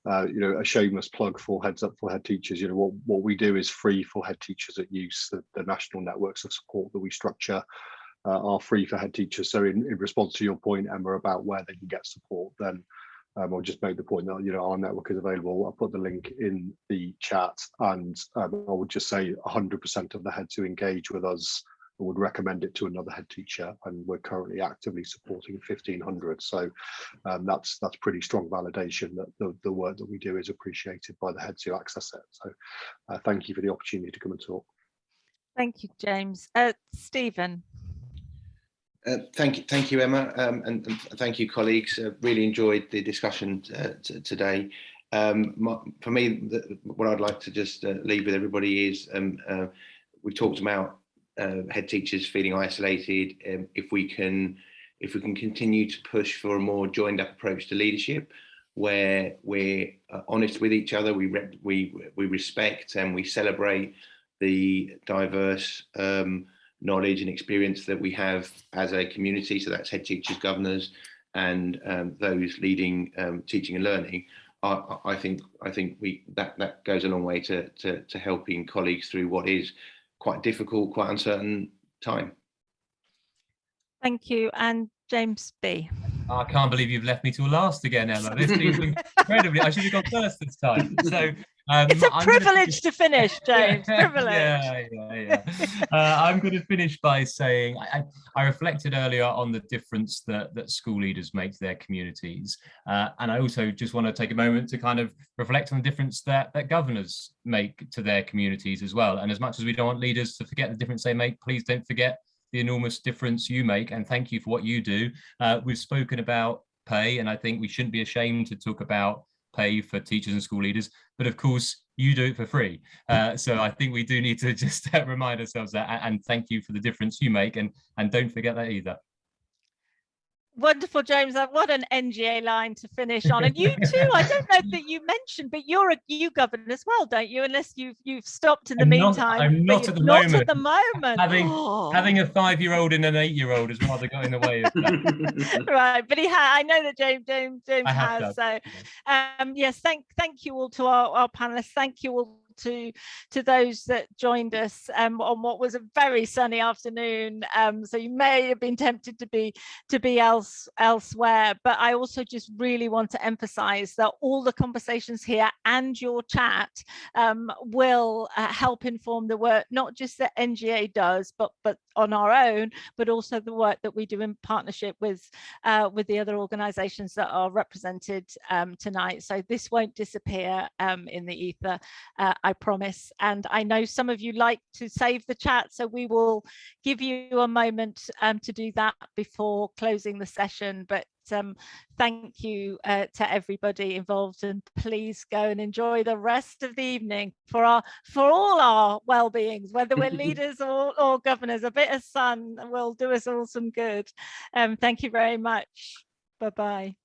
[SPEAKER 2] a shameless plug for Heads Up for Head Teachers. What we do is free for head teachers at use. The national networks of support that we structure are free for head teachers. So in response to your point, Emma, about where they can get support, then I'll just make the point that our network is available. I'll put the link in the chat, and I would just say 100% of the heads who engage with us would recommend it to another head teacher, and we're currently actively supporting 1,500. So that's pretty strong validation that the work that we do is appreciated by the heads who access it. So thank you for the opportunity to come and talk.
[SPEAKER 1] Thank you, James. Stephen.
[SPEAKER 4] Thank you, Emma, and thank you, colleagues. Really enjoyed the discussion today. For me, what I'd like to just leave with everybody is we talked about head teachers feeling isolated. If we can continue to push for a more joined up approach to leadership, where we're honest with each other, we respect and we celebrate the diverse knowledge and experience that we have as a community. So that's head teachers, governors, and those leading teaching and learning, I think that goes a long way to helping colleagues through what is quite difficult, quite uncertain time.
[SPEAKER 1] Thank you. And James B.
[SPEAKER 5] I can't believe you've left me till last again, Emma. This seems incredibly. I should have gone first this time. So
[SPEAKER 1] it's a privilege to finish, James. Privilege.
[SPEAKER 5] Yeah. I'm going to finish by saying I reflected earlier on the difference that school leaders make to their communities, and I also just want to take a moment to kind of reflect on the difference that governors make to their communities as well. And as much as we don't want leaders to forget the difference they make, please don't forget the enormous difference you make, and thank you for what you do. We've spoken about pay, and I think we shouldn't be ashamed to talk about pay for teachers and school leaders, but of course you do it for free. So I think we do need to just remind ourselves that, and thank you for the difference you make, and don't forget that either.
[SPEAKER 1] Wonderful, James. What an NGA line to finish on. And you too, I don't know that you mentioned, but you govern as well, don't you? Unless you've stopped in the meantime.
[SPEAKER 5] I'm not at the
[SPEAKER 1] not
[SPEAKER 5] moment.
[SPEAKER 1] At the moment.
[SPEAKER 5] Having a 5-year-old and an 8-year-old has rather got in the way of that.
[SPEAKER 1] Right, but I know that James has. So yes, thank you all to our panelists. Thank you all to those that joined us on what was a very sunny afternoon, so you may have been tempted to be elsewhere, but I also just really want to emphasize that all the conversations here and your chat will help inform the work not just that NGA does, but on our own, but also the work that we do in partnership with the other organizations that are represented tonight. So this won't disappear in the ether, I promise. And I know some of you like to save the chat, so we will give you a moment to do that before closing the session. But thank you to everybody involved, and please go and enjoy the rest of the evening for all our well-beings, whether we're leaders or governors. A bit of sun will do us all some good. Thank you very much. Bye-bye.